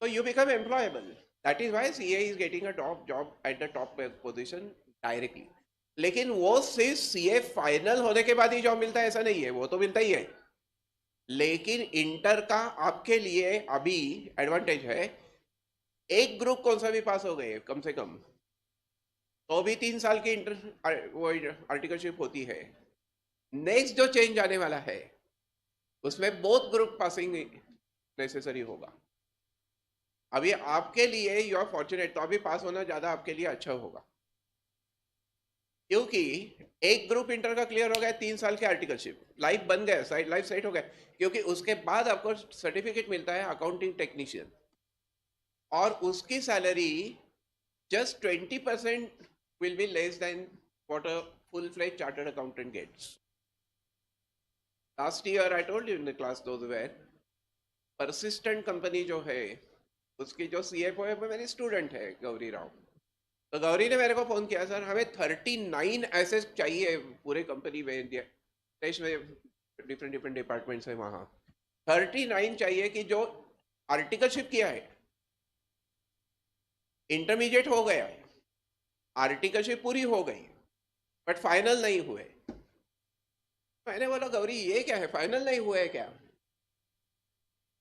S1: So you become employable. That is why CA is getting a top job at the top position directly. लेकिन वो सिर्फ CA फाइनल होने के बाद ही जॉब मिलता है ऐसा नहीं है, वो तो मिलता ही है. लेकिन इंटर का आपके लिए अभी एडवांटेज है, एक ग्रुप कौन सा भी पास हो गए कम से कम तो भी 3 साल की वो आर्टिकलशिप होती है. नेक्स्ट जो चेंज आने वाला है उसमें बोथ ग्रुप पासिंग नेसेसरी होगा. अभी आपके लिए यू आर फॉर्चुनेट, तो अभी पास होना ज्यादा आपके लिए अच्छा होगा, क्योंकि एक ग्रुप इंटर का क्लियर हो गया, 3 साल की आर्टिकलशिप, लाइफ बन गया, लाइफ सेट हो गया, क्योंकि उसके बाद आपको सर्टिफिकेट मिलता है अकाउंटिंग टेक्नीशियन, और उसकी salary just 20% will be less than what a full-fledged chartered accountant gets. Last year I told you in the class, those were persistent company जो है उसकी जो CFO है वो मेरी स्टूडेंट है गौरी राव. तो गौरी ने मेरे को फोन किया, सर हमें 39 ऐसे चाहिए पूरे कंपनी में, देश में डिफरेंट डिपार्टमेंट्स है वहाँ, 39 चाहिए कि जो आर्टिकलशिप किया है, इंटरमीडिएट हो गया है, आर्टिकलशिप पूरी हो गई, बट फाइनल नहीं हुए. मैंने बोला गौरी ये क्या है, फाइनल नहीं हुए क्या?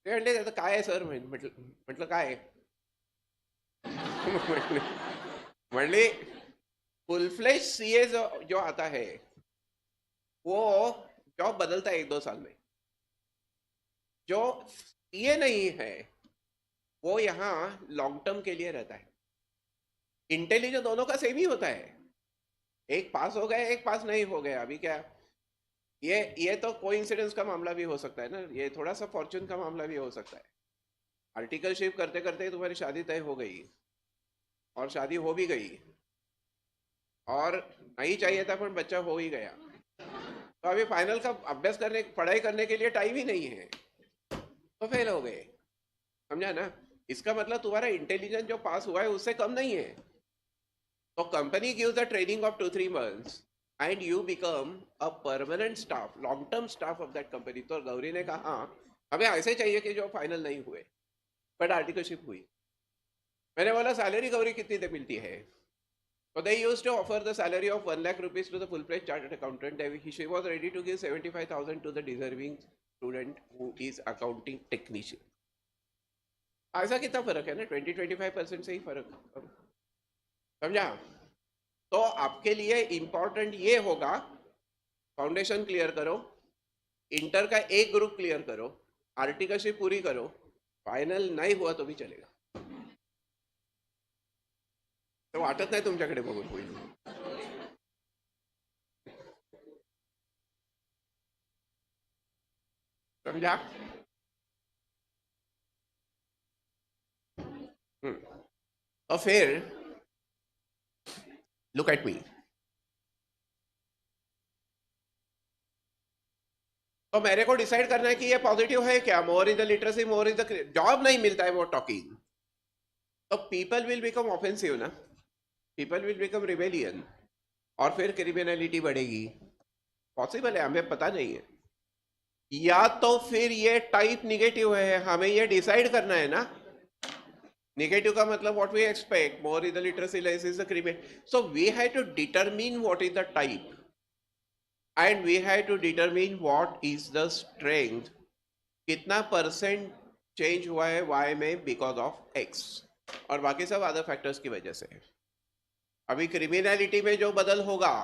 S1: तो काय है सर, म्हटलं काय म्हणले फुल फ्लेज सीए जो आता है वो जॉब बदलता है 1-2 साल में. जो सीए नहीं है वो यहाँ लॉन्ग टर्म के लिए रहता है. इंटेलिजेंस दोनों का सेम ही होता है, एक पास हो गया एक पास नहीं हो गया. अभी क्या ये तो कोइंसिडेंस का मामला भी हो सकता है ना, ये थोड़ा सा फॉर्चून का मामला भी हो सकता है. आर्टिकलशिप करते करते तुम्हारी शादी तय हो गई, और शादी हो भी गई, और नहीं चाहिए था पर बच्चा हो ही गया, तो अभी फाइनल का अभ्यास करने पढ़ाई करने के लिए टाइम ही नहीं है, तो फेल हो गए। समझा ना? इसका मतलब तुम्हारा इंटेलिजेंस जो पास हुआ है उससे कम नहीं है। तो company gives the training of 2-3 months and you become a permanent staff, long term staff of that company. तो गौरी ने कहा हाँ हमें ऐसे चाहिए कि जो फाइनल नहीं हुए बट आर्टिकलशिप हुई। मैंने बोला सैलरी गौरी कितनी दे मिलती है? So they used to offer the salary of 1 lakh rupees to the full-fledged chartered accountant. She was ready to give 75,000 to the deserving student who is accounting technician. ऐसा कितना फर्क है ना, 20-25% से ही फर्क। समझा? तो आपके लिए इंपॉर्टेंट ये होगा, फाउंडेशन क्लियर करो, इंटर का एक ग्रुप क्लियर करो, आर्टिकलशिप पूरी करो, फायनल नाही हुआ तो भी चलेगा। तर वाटत नाही तुमच्याकडे बघून होईल। समझा? और फिर लुक एट मी, तो मेरे को डिसाइड करना है कि ये पॉजिटिव है क्या, मोर is the literacy more is the, job नहीं मिलता है वो टॉकिंग, तो पीपल विल बिकम ऑफेंसिव ना, पीपल विल बिकम रिबेलियन, और फिर क्रिमिनलिटी बढ़ेगी। पॉसिबल है, हमें पता नहीं है। या तो फिर ये टाइप निगेटिव है, हमें ये डिसाइड करना है ना। नेगेटिव का मतलब what we expect, more is the literacy less is the criminal, so we have to determine what is the type and we have to determine what is the strength, कितना percent change हुआ है Y में because of x, और बाकी सब other factors की वजह से। अभी क्रिमिनलिटी में जो बदल होगा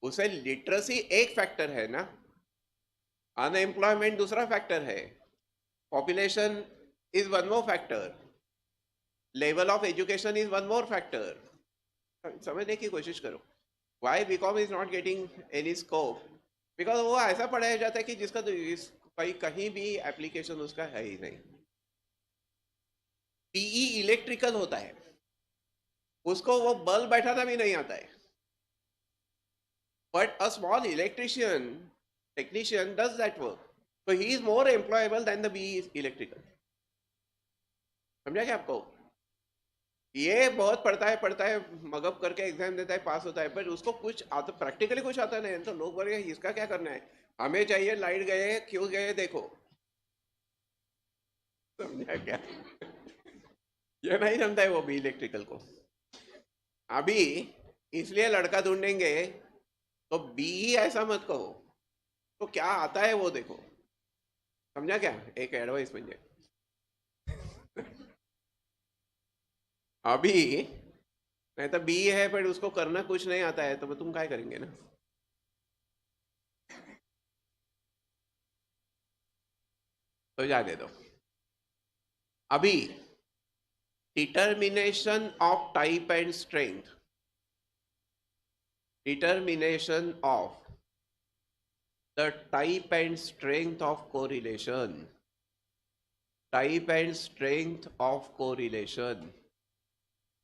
S1: उसे लिटरेसी एक फैक्टर है ना, अनएम्प्लॉयमेंट दूसरा फैक्टर है, population is one more factor, level of education is one more factor. समझने की कोशिश करो। Why BCom is not getting any scope, because वो ऐसा पढ़ाया जाता है कि जिसका तो कहीं भी एप्लीकेशन उसका है ही नहीं। पीई इलेक्ट्रिकल होता है, उसको वो बल्ब बैठाना भी नहीं आता है, but a small electrician technician does that work, so he is more employable than the BE electrical। समझा क्या आपको? ये बहुत पढ़ता है मगअप करके एग्जाम देता है, पास होता है, पर उसको कुछ आता, प्रैक्टिकली कुछ आता नहीं, तो लोग बोलेंगे इसका क्या करना है, हमें चाहिए लाइट गए क्यों गए देखो। समझा क्या? ये नहीं समझता है वो भी इलेक्ट्रिकल को। अभी इसलिए लड़का ढूंढेंगे तो BE ऐसा मत कहो, तो क्या आता है वो देखो। समझा क्या? एक एडवाइस म्हणजे अभी नहीं तो BE है पर उसको करना कुछ नहीं आता है, तो तुम क्या करेंगे ना। तो जाने दो। अभी determination of type and strength, determination of the type and strength of correlation, type and strength of correlation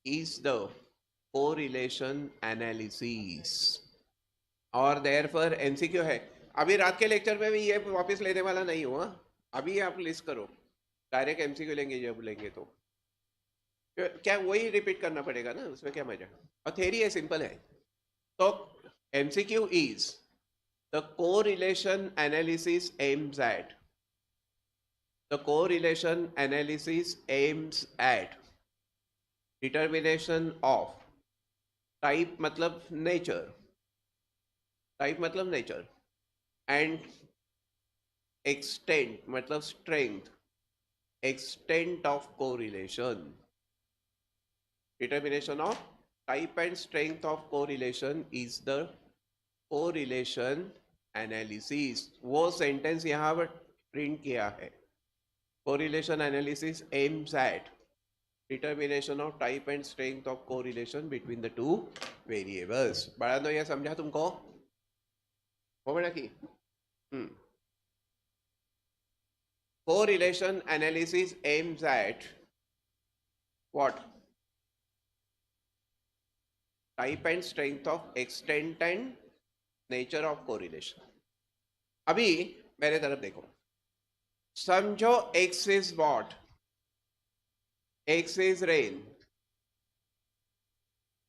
S1: is the correlation analysis, और therefore MCQ है। अभी रात के लेक्चर में भी ये वापस लेने वाला नहीं हुआ, अभी आप लिस्ट करो, डायरेक्ट MCQ लेंगे जब लेंगे तो क्या वही रिपीट करना पड़ेगा ना, उसमें क्या मजा। और थ्योरी है, सिंपल है। तो MCQ is the correlation analysis aims at, the correlation analysis aims at determination of type मतलब nature, type मतलब nature, and extent मतलब strength, extent of correlation, determination of type and strength of correlation is the correlation analysis। वो sentence यहाँ पर print किया है, correlation analysis aims at determination of type and strength of correlation between the two variables। बाळांनो ये समझा तुमको? हो म्हणा की correlation analysis aims at what? Type and strength of extent and nature of correlation। अभी मेरे तरफ देखो, समझो x is what, x is rain,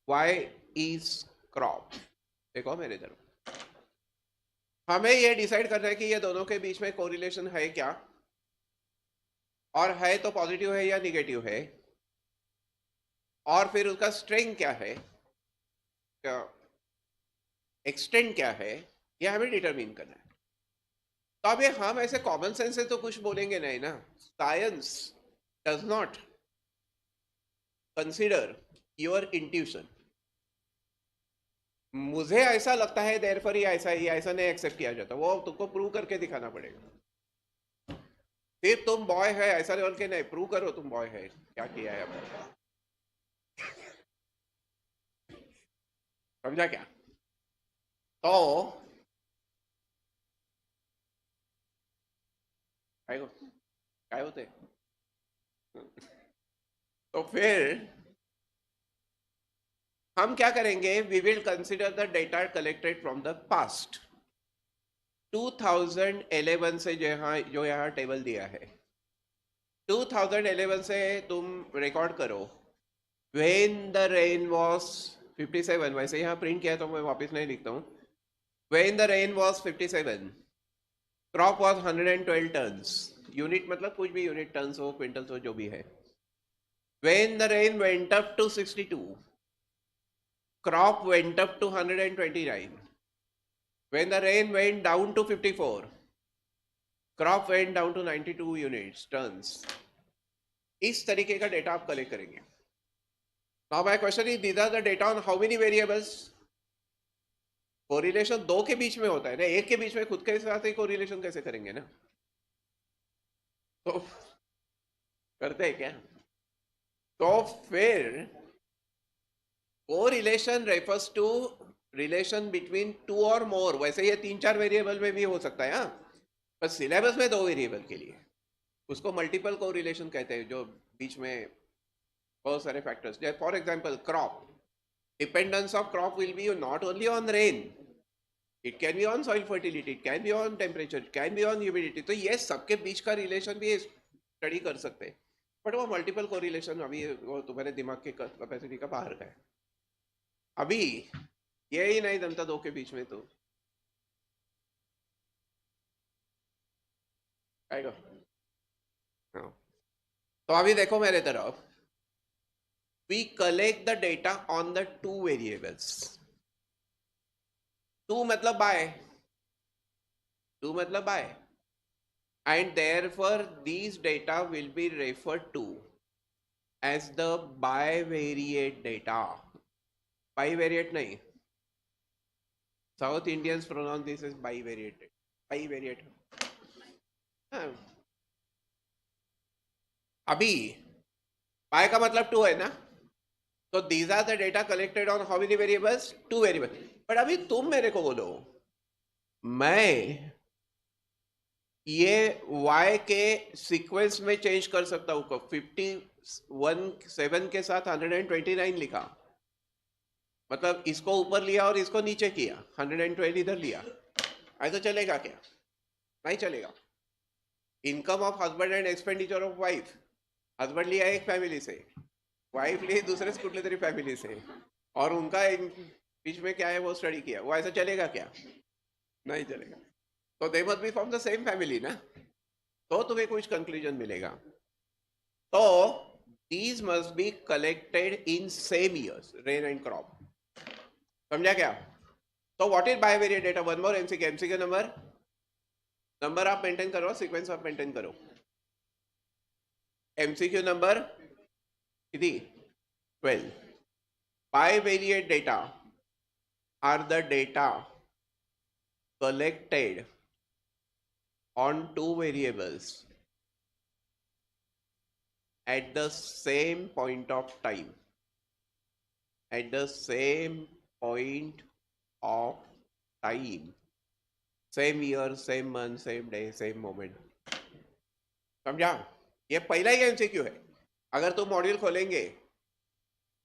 S1: y is crop. देखो मेरे तरफ, हमें ये डिसाइड करना है कि ये दोनों के बीच में कोरिलेशन है क्या, और है तो पॉजिटिव है या निगेटिव है, और फिर उसका स्ट्रेंथ क्या है, क्या एक्सटेंट क्या है, ये हमें डिटरमिन करना है। तो अभी हम ऐसे कॉमन सेंस से तो कुछ बोलेंगे नहीं ना, science does not consider your intuition. मुझे ऐसा लगता है देयरफॉर ही ऐसा ही, ऐसा नहीं एक्सेप्ट किया जाता, वो तुमको प्रूव करके दिखाना पड़ेगा। सिर्फ तुम बॉय है ऐसा बोल के नहीं, प्रूव करो तुम बॉय है, क्या किया है आपने, समझा क्या? तो काय होते, तो फिर हम क्या करेंगे, we will consider the data collected from the past. 2011 से जो यहाँ टेबल दिया है, 2011 से तुम रिकॉर्ड करो, व्हेन द रेन वॉज 57, वैसे यहाँ प्रिंट किया तो मैं वापस नहीं लिखता हूँ, when the rain was 57, crop was 112 tons, unit मतलब कुछ भी यूनिट, टन्स हो क्विंटल्स हो जो भी है। When the rain went up to 62, crop went up to 129. When the rain went down to 54, crop went down to 92 units, tons. इस तरीके का डेटा आप कलेक्ट करेंगे। Now my question is, these are the data on how many variables? Correlation दो के बीच में होता है ना, एक के बीच में खुद के साथ ही कोरिलेशन कैसे करेंगे ना, तो करते हैं क्या? तो फिर correlation refers to relation between two और मोर, वैसे ये 3-4 वेरिएबल में भी हो सकता है, पर सिलेबस में 2 वेरिएबल के लिए उसको मल्टीपल कोरिलेशन कहते हैं, जो बीच में बहुत सारे फैक्टर्स, जैसे for example crop, dependence of crop will be not only on rain, it can be on soil fertility, it can be on temperature, it can be on humidity. तो ये सबके बीच का रिलेशन भी स्टडी कर सकते हैं, but वो multiple correlation अभी वो तुम्हारे दिमाग के कैपेसिटी का बाहर का है। अभी ये ही नहीं बनता दो के बीच में, तो आएगा। हाँ। तो अभी देखो मेरे तरफ, we collect the data on the two variables, two मतलब by, and therefore these data will be referred to as the bivariate data। bivariate नहीं, south Indians pronounce this as bivariate। हाँ। अभी बाय का मतलब टू है ना, तो these are the data collected on how many variables, two variable. But अभी तुम मेरे को बोलो, मैं ये y के सीक्वेंस में चेंज कर सकता हूँ, 51 के साथ 129 लिखा, मतलब इसको ऊपर लिया और इसको नीचे किया, 112 इधर लिया, ऐसा चलेगा क्या? नहीं चलेगा। Income of husband and expenditure of wife, husband लिया एक फैमिली से, वाइफ ली दूसरे कुठले तरी फैमिली से, और उनका बीच में क्या है वो स्टडी किया, वो ऐसा चलेगा क्या? नहीं चलेगा। तो they must be from the same family ना, तो तुम्हें कुछ कंक्लूजन मिलेगा। तो these must be collected in same years, rain and crop. समझा क्या? तो what is bivariate data? One more MCQ, MCQ number आप मेंटेन करो, सीक्वेंस आप मेंटेन करो। एमसीक्यू नंबर किती? 12। Bivariate data are the data collected on two variables at the same point of time, at the same point of time, same year, same month, same day, same moment। समझा? ये पहला ही MCQ है। अगर तुम module खोलेंगे,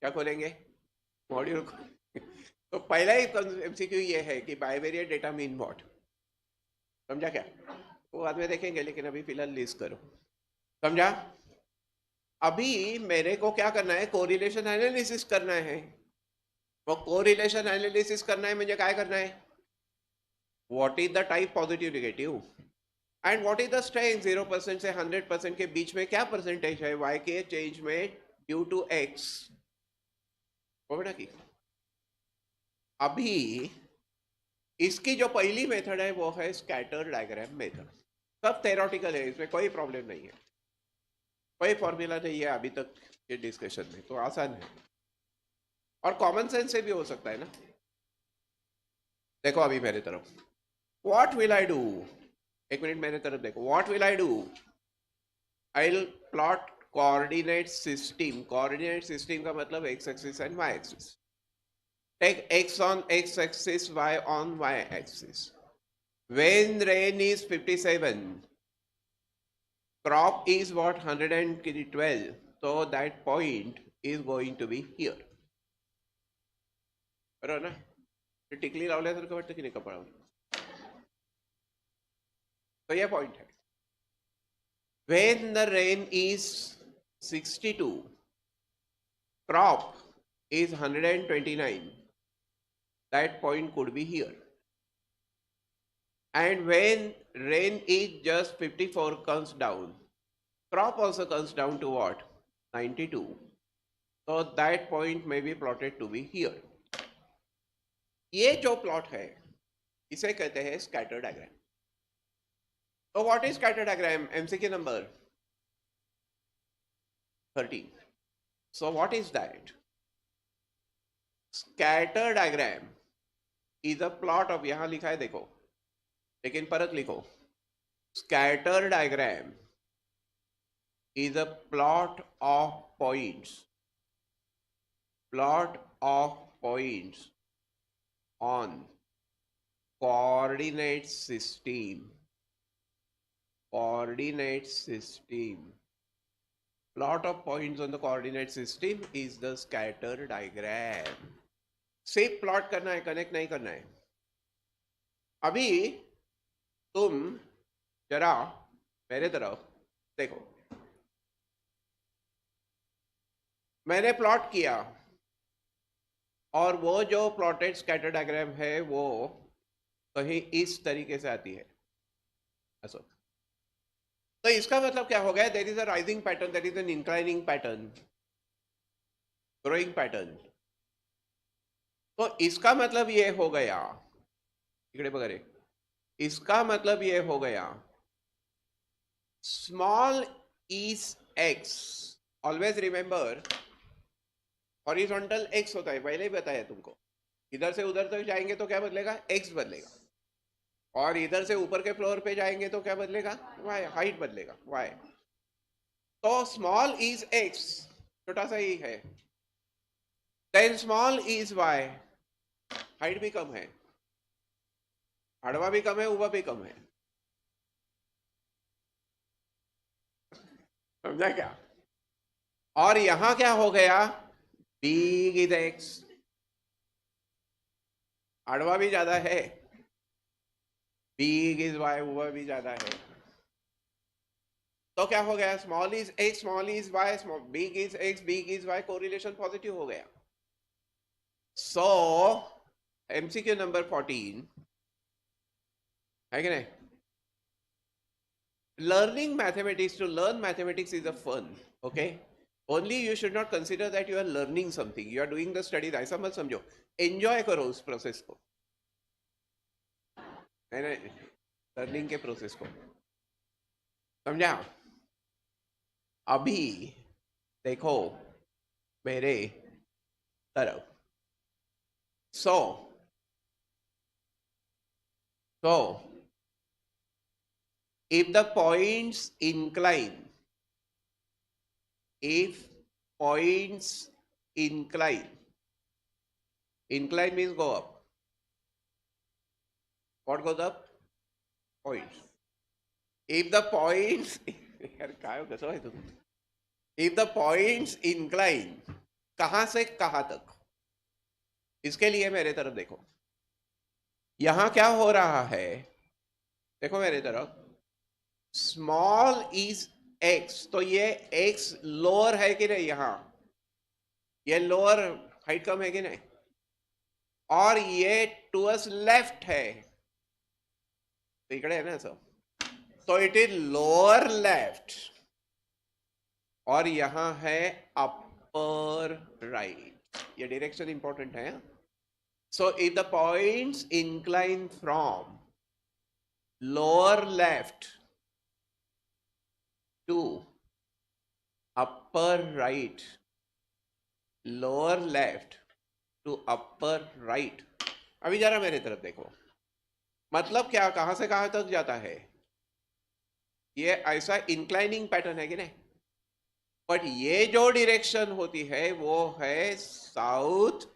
S1: क्या खोलेंगे? Module तो पहला ही एमसीक्यू ये है कि बाइवेरिएट डेटा मीन व्हाट। समझा क्या? वो बाद में देखेंगे, लेकिन अभी फिलहाल लिस्ट करो। समझा? अभी मेरे को क्या करना है, कोरिलेशन एनालिसिस करना है। वो कोरिलेशन एनालिसिस करना है म्हणजे काय करना है, what is the type positive negative and what is the strength 0% से 100% के बीच में क्या परसेंटेज है y के चेंज में ड्यू टू x। ना की अभी इसकी जो पहली मेथड है वो है स्कैटर डायग्राम मेथड। सब थेरोटिकल है, इसमें कोई प्रॉब्लम नहीं है, कोई फॉर्मूला नहीं है अभी तक के डिस्कशन में, तो आसान है और कॉमन सेंस से भी हो सकता है ना। देखो अभी मेरे तरफ, व्हाट विल आई डू, एक मिनट मेरे तरफ देखो, what will I do, I will plot coordinate system. Coordinate system का मतलब X axis and Y axis. Take x on x axis, y on y axis. When rain is 57, crop is what, 112, so that point is going to be here. बरोबर ना? टिकली लावल्यासारखं वाटतं की नाही कपाळावर? तो ये पॉइंट है। When the rain is 62, crop is 129, that point could be here. And when rain is just 54 comes down, crop also comes down to what, 92, so that point may be plotted to be here. ये जो plot है इसे कहते हैं scatter diagram. तो what is scatter diagram? MCQ number 13। So what is that? Scatter diagram is a plot of, यहां लिखा है देखो, लेकिन परत लिखो, scatter diagram is a plot of points on coordinate system. Plot of points on the coordinate system is the scatter diagram. सिर्फ plot करना है, कनेक्ट नहीं करना है। अभी तुम जरा मेरे तरफ देखो, मैंने प्लॉट किया और वो जो प्लॉटेड स्कैटर डायग्राम है वो कहीं इस तरीके से आती है ऐसा। तो इसका मतलब क्या हो गया, there is a rising pattern, there is an inclining pattern, growing pattern. तो इसका मतलब ये हो गया, इकडे बघा रे, इसका मतलब ये हो गया, small is x, always remember horizontal x होता है, पहले ही बताया तुमको। इधर से उधर तक जाएंगे तो क्या बदलेगा, एक्स बदलेगा, और इधर से ऊपर के फ्लोर पे जाएंगे तो क्या बदलेगा, वाई, हाइट बदलेगा, वाई। तो स्मॉल इज एक्स, छोटा सा ही है, then small is Y, height भी कम है, आड़वा भी कम है, ऊबा भी कम है। समझा क्या? और यहां क्या हो गया, बिग इज एक्स, आड़वा भी ज्यादा है, बिग इज वाई, ऊबा भी ज्यादा है। तो क्या हो गया, small is X, small is Y, big is X, big is Y, correlation positive हो गया। सो एमसीक्यू नंबर 14 है कि नहीं? Learning mathematics, to learn mathematics is a fun, okay? Only you should not consider that you are learning something, you are doing the studies, ऐसा मत समझो, enjoy करो उस प्रोसेस को, है ना, लर्निंग के प्रोसेस को। समझा? अभी देखो मेरे तरफ, so if the points incline, if points incline means go up, what goes up, points. If the points यार काय कसं आहे तुम, if the points incline, कहां से कहां तक, इसके लिए मेरे तरफ देखो, यहां क्या हो रहा है, देखो मेरे तरफ, स्मॉल इज एक्स, तो ये एक्स लोअर है कि नहीं, यहां ये लोअर हाइट कम है कि नहीं, और ये टूवर्ड्स लेफ्ट है, तो इकडे है ना सब, तो इट इज लोअर लेफ्ट, और यहां है अपर राइट, ये डायरेक्शन इंपॉर्टेंट है। So if the points incline from lower left to upper right, lower left to upper right, अभी जरा मेरे तरफ देखो, मतलब क्या, कहां से कहां तक जाता है, ये ऐसा इंक्लाइनिंग पैटर्न है कि नहीं, बट ये जो डायरेक्शन होती है वो है साउथ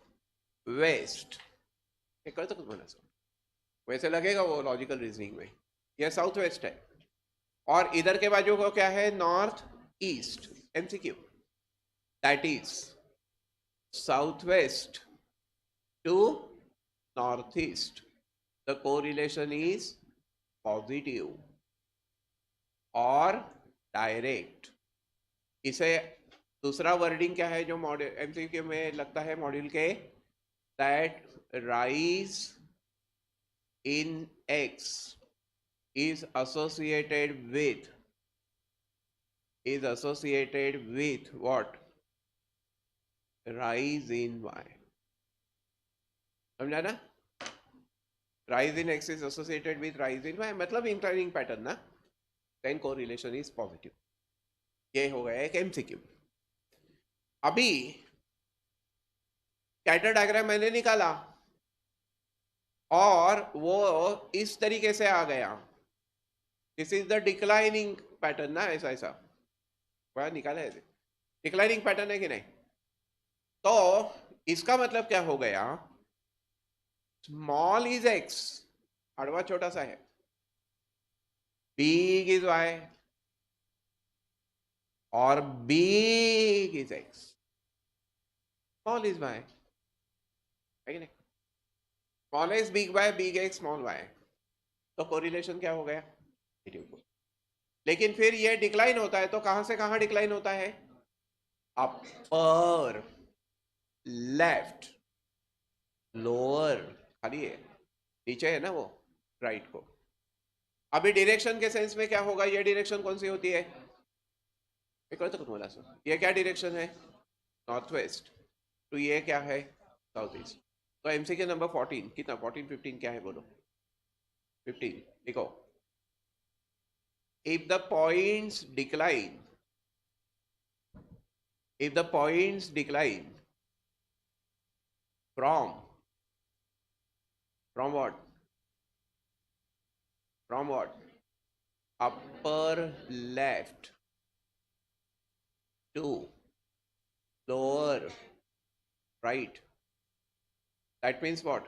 S1: वेस्ट, ये कर तो कुछ बोला सर, वैसे लगेगा वो लॉजिकल रीजनिंग में, ये साउथ वेस्ट है, और इधर के बाजू को क्या है, north east, MCQ, that is south west to north east, the correlation is positive और डायरेक्ट। इसे दूसरा वर्डिंग क्या है जो मॉड्यूल एमसीक्यू में लगता है मॉड्यूल के, that rise in x is associated with what, rise in y, समझा ना, rise in x is associated with rise in y, मतलब इंक्लाइनिंग पैटर्न ना, देन कोरिलेशन इज पॉजिटिव, ये हो गया एक एमसीक्यू। अभी स्कैटर डायग्राम मैंने निकाला और वो इस तरीके से आ गया, this is the declining pattern ना, ऐसा ऐसा वह निकाला है, डिक्लाइनिंग पैटर्न है कि नहीं, तो इसका मतलब क्या हो गया, स्मॉल इज एक्स, अड़वा छोटा सा है, बिग इज वाई, और big is X, small is Y, है कि नहीं, small X big Y, big X small Y, तो कोरिलेशन क्या हो गया, लेकिन फिर ये डिक्लाइन होता है, तो कहां से कहां डिक्लाइन होता है, अपर लेफ्ट, लोअर खाली है, नीचे है ना वो राइट को। अभी डायरेक्शन के सेंस में क्या होगा, ये डायरेक्शन कौन सी होती है, ये क्या डायरेक्शन है, नॉर्थ वेस्ट, तो ये क्या है, साउथ ईस्ट। तो एमसीक्यू नंबर 14 कितना, 14 15 क्या है बोलो, 15 देखो, if the points decline from what, upper left to lower right, that means what,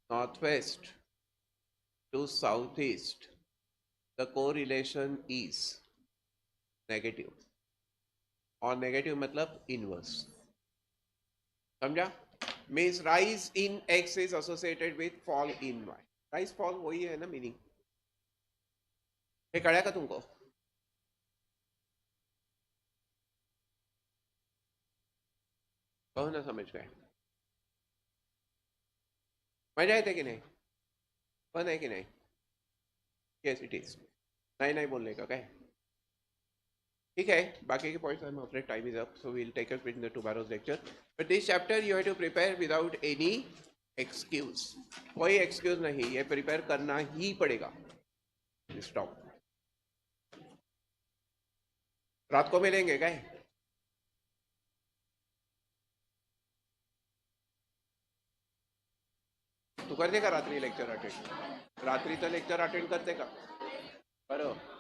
S1: northwest to southeast, the correlation is negative, और नेगेटिव मतलब इनवर्स, समझा, means rise in X is associated with fall in Y, rise fall वही है ना meaning, हे कळ्या का तुमको, कहो ना समझ गए, मजा आते कि नहीं, फन है कि नहीं, यस इट इज, नहीं नहीं बोलने का क्या है, ठीक है, बाकी के पॉइंट्स हम अपने time is up, so we will take up in the tomorrow's lecture, but this chapter you have to prepare without any excuse, कोई एक्सक्यूज नहीं, ये प्रिपेयर करना ही पड़ेगा, स्टॉप, रात को मिलेंगे क्या, तू करते का रात्री लेक्चर अटेंड, रात्री तो लेक्चर अटेंड करते का, बरोबर,